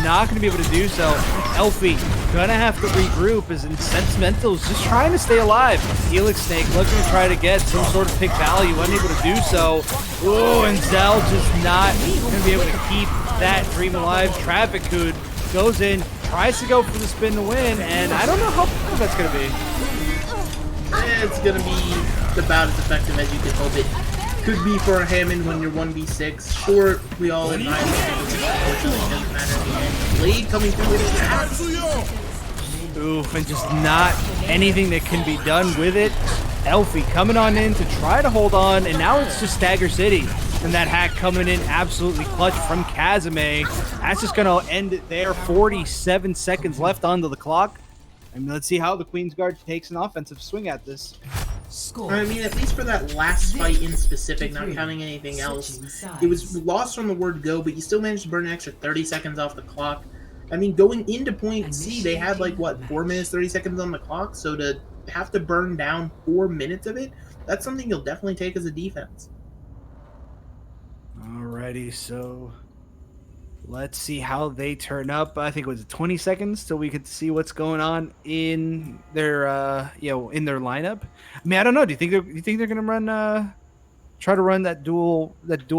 not going to be able to do so. Elfie gonna have to regroup as Sentimental's just trying to stay alive. Helix Snake looking to try to get some sort of pick value, unable to do so. Oh, and Zell just not gonna be able to keep that dream alive. Traffic Hood goes in, tries to go for the spin to win, and I don't know how effective that's gonna be. It's gonna be about as effective as you can hope it could be for a Hammond when you're 1v6. Sure, we all admire the Hammond, unfortunately it doesn't matter in the end. Blade coming through with it. Oof, and just not anything that can be done with it. Elfie coming on in to try to hold on, and now it's just Stagger City. And that hack coming in absolutely clutch from Kazame. That's just going to end it there. 47 seconds left onto the clock. I mean, let's see how the Queen's Guard takes an offensive swing at this. I mean, at least for that last fight in specific, not counting anything else, it was lost from the word go, but you still managed to burn an extra 30 seconds off the clock. I mean, going into point C, they had like, what, 4 minutes, 30 seconds on the clock? So to have to burn down 4 minutes of it, that's something you'll definitely take as a defense. Alrighty, so let's see how they turn up. I think it was 20 seconds till we could see what's going on in their, in their lineup. I mean, I don't know. Do you think they're gonna run, try to run that dual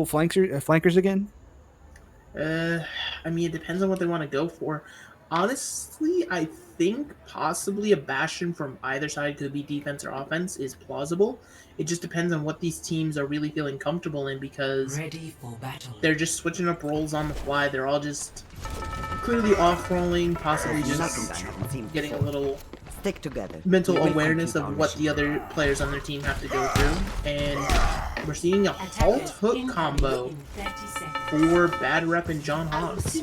flankers again? I mean, it depends on what they want to go for. Honestly, I think possibly a Bastion from either side, could be defense or offense, is plausible. It just depends on what these teams are really feeling comfortable in, because Ready for battle. they're just switching up roles on the fly. They're all just clearly off-rolling, possibly just getting a little stick together. Mental awareness of what the other players on their team have to go through. And we're seeing a halt hook combo for Bad Rep and John Hawks.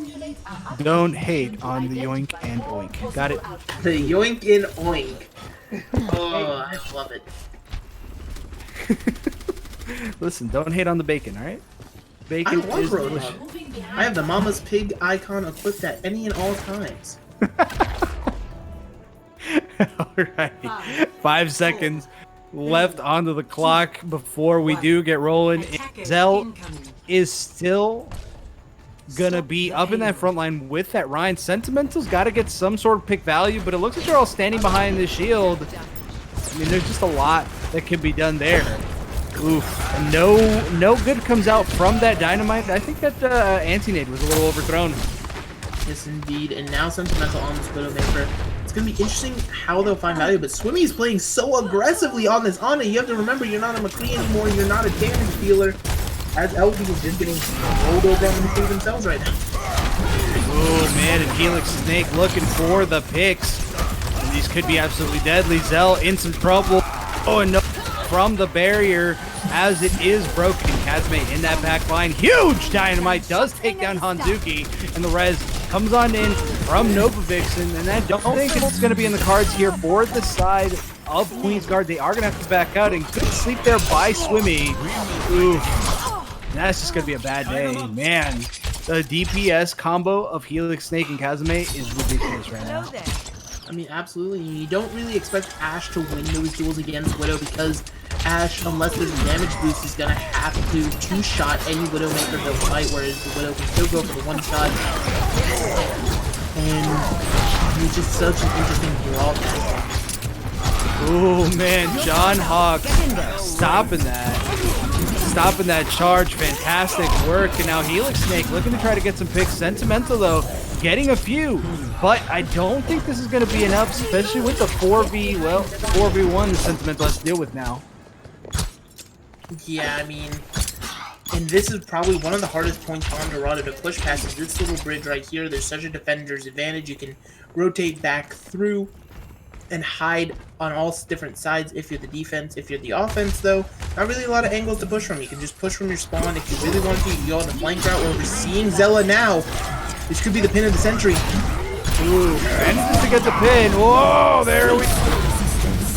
Don't hate on the yoink and oink. Got it? The yoink and oink. Oh, I love it. Listen, don't hate on the bacon, alright? Bacon I love is delicious. Roadhog. I have the Mama's Pig icon equipped at any and all times. Alright. 5 seconds left onto the clock before we do get rolling. Zell is still gonna be up in that front line with that Ryan. Sentimental's got to get some sort of pick value, but it looks like they're all standing behind the shield. I mean, there's just a lot that can be done there. Oof. And no good comes out from that dynamite. I think that anti-nade was a little overthrown. Yes, indeed. And now Sentimental on this Widowmaker. It's going to be interesting how they'll find value, but Swimmy is playing so aggressively on this Ana. You have to remember, you're not a McCree anymore, you're not a damage dealer, as LB is just getting rolled over on them themselves right now. Oh man, and Helix Snake looking for the picks. And these could be absolutely deadly. Zell in some trouble. Oh, and no from the barrier as it is broken. Kazme in that back line. Huge dynamite does take down Hanzuki, and the res comes on in from Nova Vixen, and I don't think it's going to be in the cards here for the side of Queensguard. They are going to have to back out, and good sleep there by Swimmy. Ooh, that's just going to be a bad day, man. The DPS combo of Helix Snake and Kazme is ridiculous right now. I mean, absolutely. You don't really expect Ashe to win those duels against Widow because Ashe, unless there's a damage boost, is going to have to two-shot any Widowmaker they'll fight, whereas the Widow can still go for the one shot. And it's just such an interesting draw. Oh man, John Hawk stopping that charge. Fantastic work. And now Helix Snake looking to try to get some picks. Sentimental though, getting a few, but I don't think this is going to be enough, especially with the 4v1 the Sentimental has to deal with now. Yeah, I mean, and this is probably one of the hardest points on Dorado to push past is this little bridge right here. There's such a defender's advantage. You can rotate back through and hide on all different sides if you're the defense. If you're the offense, though, not really a lot of angles to push from. You can just push from your spawn. If you really want to, you can go on the flank route where we're seeing Zella now. This could be the pin of the century. Ooh, and just to get the pin. Whoa, there we go.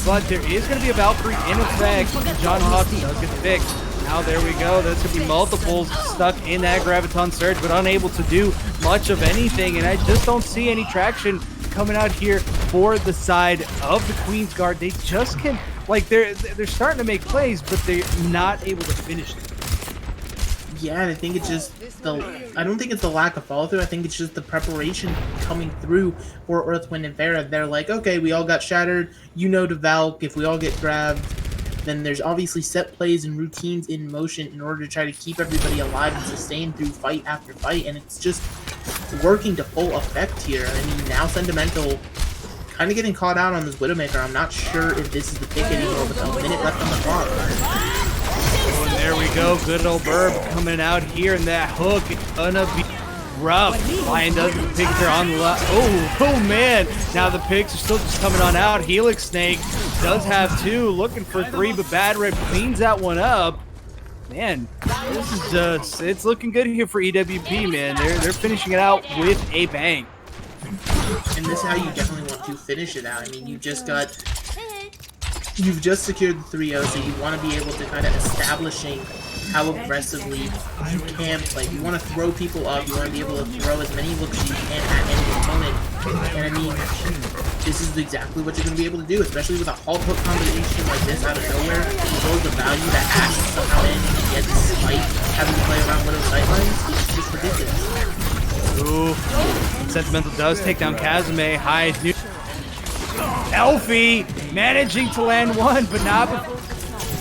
But there is going to be a Valkyrie in effect. John Hawk does get the pick. Now there we go. There's going to be multiples stuck in that Graviton Surge, but unable to do much of anything. And I just don't see any traction coming out here for the side of the Queensguard. They just can, like, they're starting to make plays, but they're not able to finish them. Yeah, and I think it's just I don't think it's the lack of follow-through. I think it's just the preparation coming through for Earth, Wind, and Farah. They're like, okay, we all got shattered. You know to Valk. If we all get grabbed, then there's obviously set plays and routines in motion in order to try to keep everybody alive and sustain through fight after fight. And it's just working to full effect here. I mean, now Sentimental kind of getting caught out on this Widowmaker. I'm not sure if this is the pick anymore with a minute left on the clock. Oh, and there we go. Good old Burb coming out here, and that hook is gonna be rough. Lion does the picture on the left. Oh man. Now the picks are still just coming on out. Helix Snake does have two, looking for three, but Bad Rip cleans that one up. Man, this is just, it's looking good here for EWP, man. They're finishing it out with a bang. And this is how you definitely want to finish it out. I mean, you've just secured the 3-0, so you want to be able to kind of establishing how aggressively you can play. You want to throw people up, you want to be able to throw as many looks as you can at any opponent. And I mean, this is exactly what you're going to be able to do, especially with a halt hook combination like this out of nowhere. As well as the value that Ashe somehow managed to get despite having to play around Widow's sightlines. It's just ridiculous. Ooh, Sentimental does take down Kazme. High Elfie managing to land one, but not before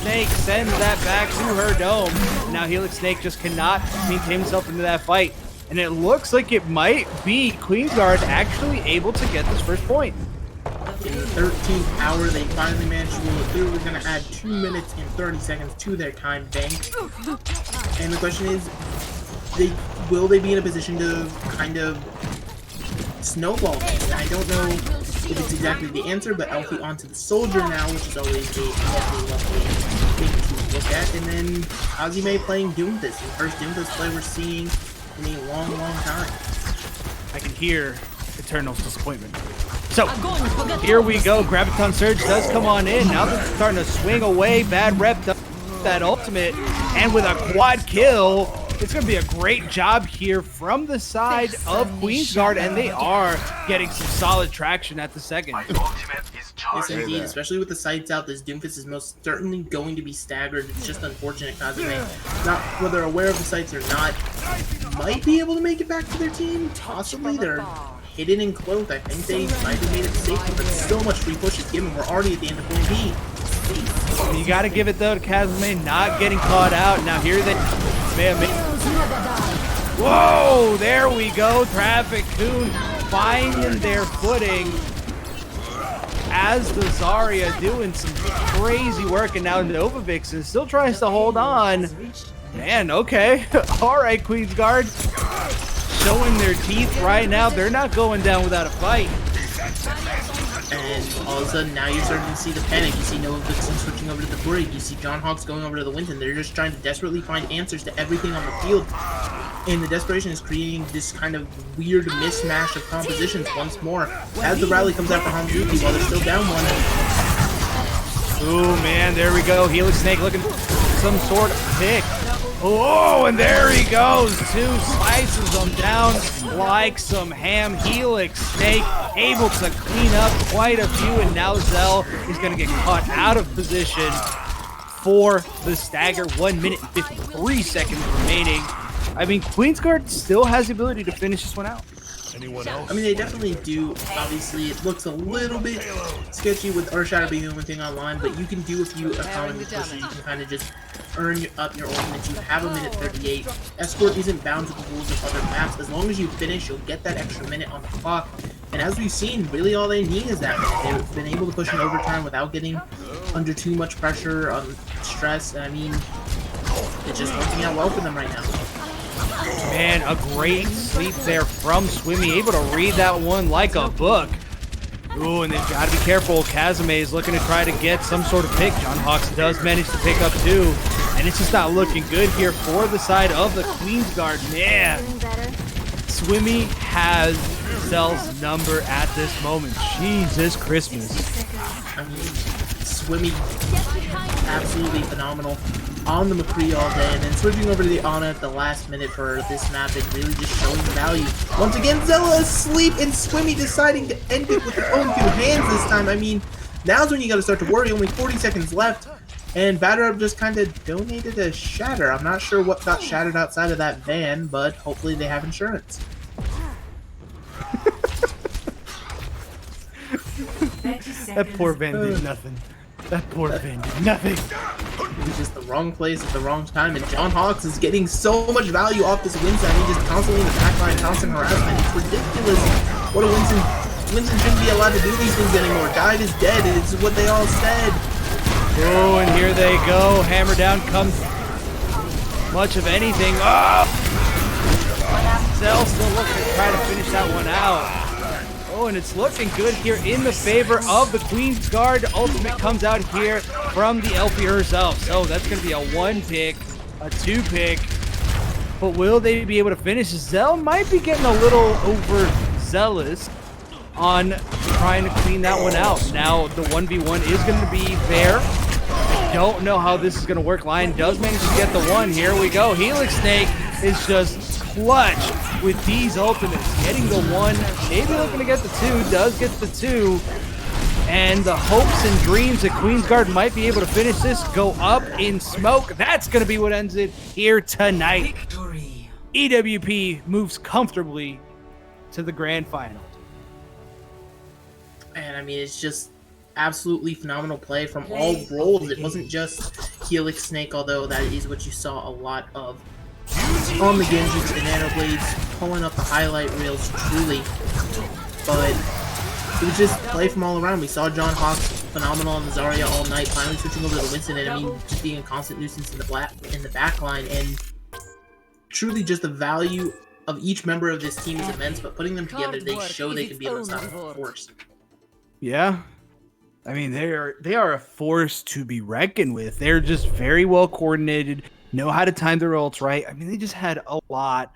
Snake sends that back to her dome. Now Helix Snake just cannot maintain himself into that fight. And it looks like it might be Queensguard actually able to get this first point. In the 13th hour, they finally managed to roll it through. We're going to add 2 minutes and 30 seconds to their time bank. And the question is, will they be in a position to kind of snowball this? I don't know if it's exactly the answer, but Elfie onto the Soldier now, which is always a lovely thing to look at. And then Kazime playing Doomfist, the first Doomfist play we're seeing in a long time. I can hear Eternal's disappointment. So, here we go. Graviton Surge does come on in. Now they're starting to swing away. Bad Rep does that ultimate. And with a quad kill, it's going to be a great job here from the side of Queensguard. And they are getting some solid traction at the second. Yes, indeed. Especially with the sights out, this Doomfist is most certainly going to be staggered. It's just unfortunate Kazime, not whether aware of the sights or not, might be able to make it back to their team. Possibly. They're hidden and clothed. I think they might have made it safely, but so much free push is given. We're already at the end of point B. You got to give it, though, to Kazime not getting caught out. Now here they may have made... Whoa, there we go. Traffic Coon finding their footing. as the Zarya doing some crazy work, and now Nova Vixen still tries to hold on. Man, okay. All right, Queensguard. Showing their teeth right now. They're not going down without a fight. And all of a sudden, now you're starting to see the panic. You see Nova Vixen switching over to the Brig. You see John Hawks going over to the Winston. They're just trying to desperately find answers to everything on the field. And the desperation is creating this kind of weird mismatch of compositions once more. As the rally comes out for Hanzuki while they're still down one. Ooh, man, there we go. Helix Snake looking for some sort of pick. Oh, and there he goes. 2 slices them down like some ham. Helix Snake able to clean up quite a few, and now Zell is going to get caught out of position for the stagger. 1 minute and 53 seconds remaining. I mean, Queensguard still has the ability to finish this one out. Anyone else? I mean, they definitely do. Obviously, it looks a little bit sketchy with Earthshatter being the only thing online, but you can do a few economy pushes. You can kind of just earn up your ultimates. You have a minute 38. Escort isn't bound to the rules of other maps. As long as you finish, you'll get that extra minute on the clock. And as we've seen, really all they need is that minute. They've been able to push in overtime without getting under too much pressure, stress. I mean, it's just working out well for them right now. Man, a great sleep there from Swimmy, able to read that one like a book. Ooh, and they've got to be careful. Kazame is looking to try to get some sort of pick. John Hawks does manage to pick up 2, and it's just not looking good here for the side of the Queensguard. Man, Swimmy has Zell's number at this moment. Jesus Christmas. I mean, Swimmy, absolutely phenomenal on the McCree all day, and then switching over to the Ana at the last minute for this map and really just showing the value. Once again, Zella asleep, and Swimmy deciding to end it with her own 2 hands this time. I mean, now's when you gotta start to worry. Only 40 seconds left, and Batterup just kind of donated a shatter. I'm not sure what got shattered outside of that van, but hopefully they have insurance. That poor van did nothing. That poor van did nothing. It was just the wrong place at the wrong time, and John Hawks is getting so much value off this Winston. He's just constantly in the backline, constant harassment. It's ridiculous. What a Winston. Winston shouldn't be allowed to do these things anymore. Died is dead. It's what they all said. Oh, and here they go. Hammer down comes much of anything. Oh! Zell still looking to try to finish that one out. Oh, and it's looking good here in the favor of the Queensguard. Ultimate comes out here from the Elfie herself. So that's going to be a 1 pick, a 2 pick. But will they be able to finish? Zell might be getting a little overzealous on trying to clean that one out. Now the 1v1 is going to be there. I don't know how this is going to work. Lion does manage to get the 1. Here we go. Helix Snake is just clutch with these ultimates. Getting the 1, maybe looking to get the 2, does get the 2. And the hopes and dreams that Queensguard might be able to finish this go up in smoke. That's going to be what ends it here tonight. Victory. EWP moves comfortably to the grand final. And I mean, it's just absolutely phenomenal play from all roles. It wasn't just Helix Snake, although that is what you saw a lot of on the Genji with the Nano Blades, pulling up the highlight reels truly. But it was just play from all around. We saw John Hawks phenomenal on the Zarya all night, finally switching over to the Winston, and I mean, just being a constant nuisance in the back line, and truly just the value of each member of this team is immense, but putting them together, they show they can be an unstoppable force. Yeah. I mean, they are a force to be reckoned with. They're just very well coordinated, know how to time their ults right. I mean, they just had a lot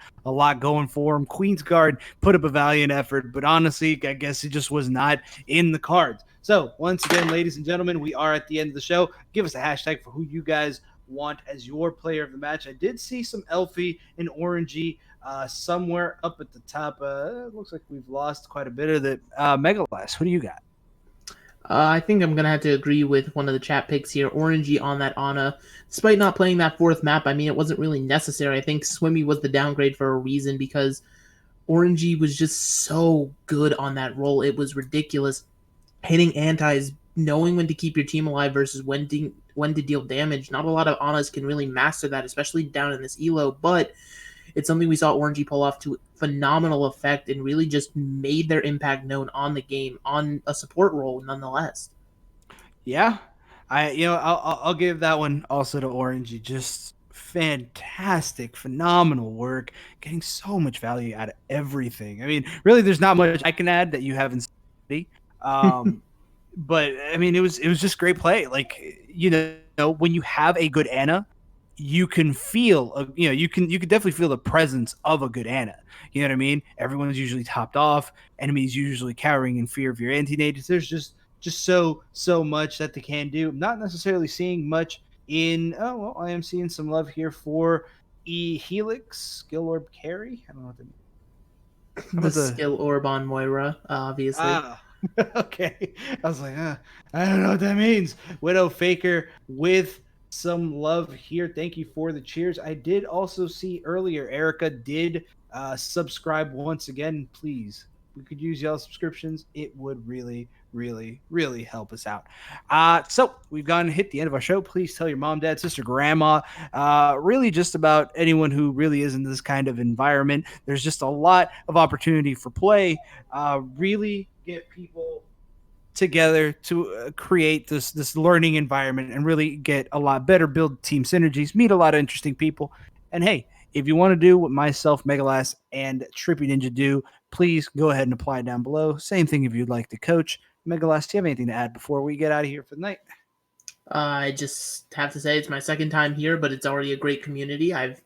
going for them. Queensguard put up a valiant effort, but honestly, I guess it just was not in the cards. So, once again, ladies and gentlemen, we are at the end of the show. Give us a hashtag for who you guys want as your player of the match. I did see some Elfie and Orangey somewhere up at the top. It looks like we've lost quite a bit of the Megalast. Who do you got? I think I'm going to have to agree with one of the chat picks here. Orangey on that Ana. Despite not playing that 4th map, I mean, it wasn't really necessary. I think Swimmy was the downgrade for a reason because Orangey was just so good on that role. It was ridiculous. Hitting antis, knowing when to keep your team alive versus when to deal damage. Not a lot of Anas can really master that, especially down in this elo, but it's something we saw Orangey pull off to phenomenal effect and really just made their impact known on the game, on a support role nonetheless. Yeah, I'll give that one also to Orangey. Just fantastic, phenomenal work, getting so much value out of everything. I mean, really, there's not much I can add that you haven't seen. But I mean, it was just great play. Like when you have a good Ana, you can feel you can definitely feel the presence of a good Ana. You know what I mean? Everyone's usually topped off. Enemies usually cowering in fear of your anti-nades. There's just so much that they can do. I'm not necessarily seeing much in. Oh well, I am seeing some love here for Helix Skill Orb Carry. I don't know what that means. The skill orb on Moira, obviously. Ah, okay. I was like, I don't know what that means. Widow Faker with some love here. Thank you for the cheers. I did also see earlier, Erica did subscribe once again. Please, we could use y'all subscriptions. It would really, really, really help us out. So we've gone and hit the end of our show. Please tell your mom, dad, sister, grandma, really just about anyone who really is in this kind of environment. There's just a lot of opportunity for play. Really get people together to create this learning environment and really get a lot better, build team synergies, meet a lot of interesting people. And hey, if you want to do what myself, Megalas, and Trippy Ninja do, please go ahead and apply down below. Same thing if you'd like to coach. Megalas, do you have anything to add before we get out of here for the night? I just have to say it's my second time here, but it's already a great community. I've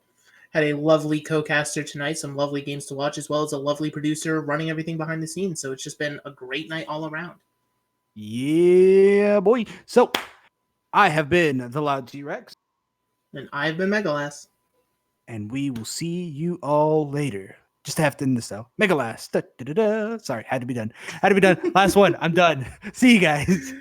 had a lovely co-caster tonight, some lovely games to watch, as well as a lovely producer running everything behind the scenes. So it's just been a great night all around. Yeah, boy. So I have been the Loud T-Rex. And I've been Megalas. And we will see you all later. Just have to end this though. Megalas. Da, da, da, da. Sorry, had to be done. Last one. I'm done. See you guys.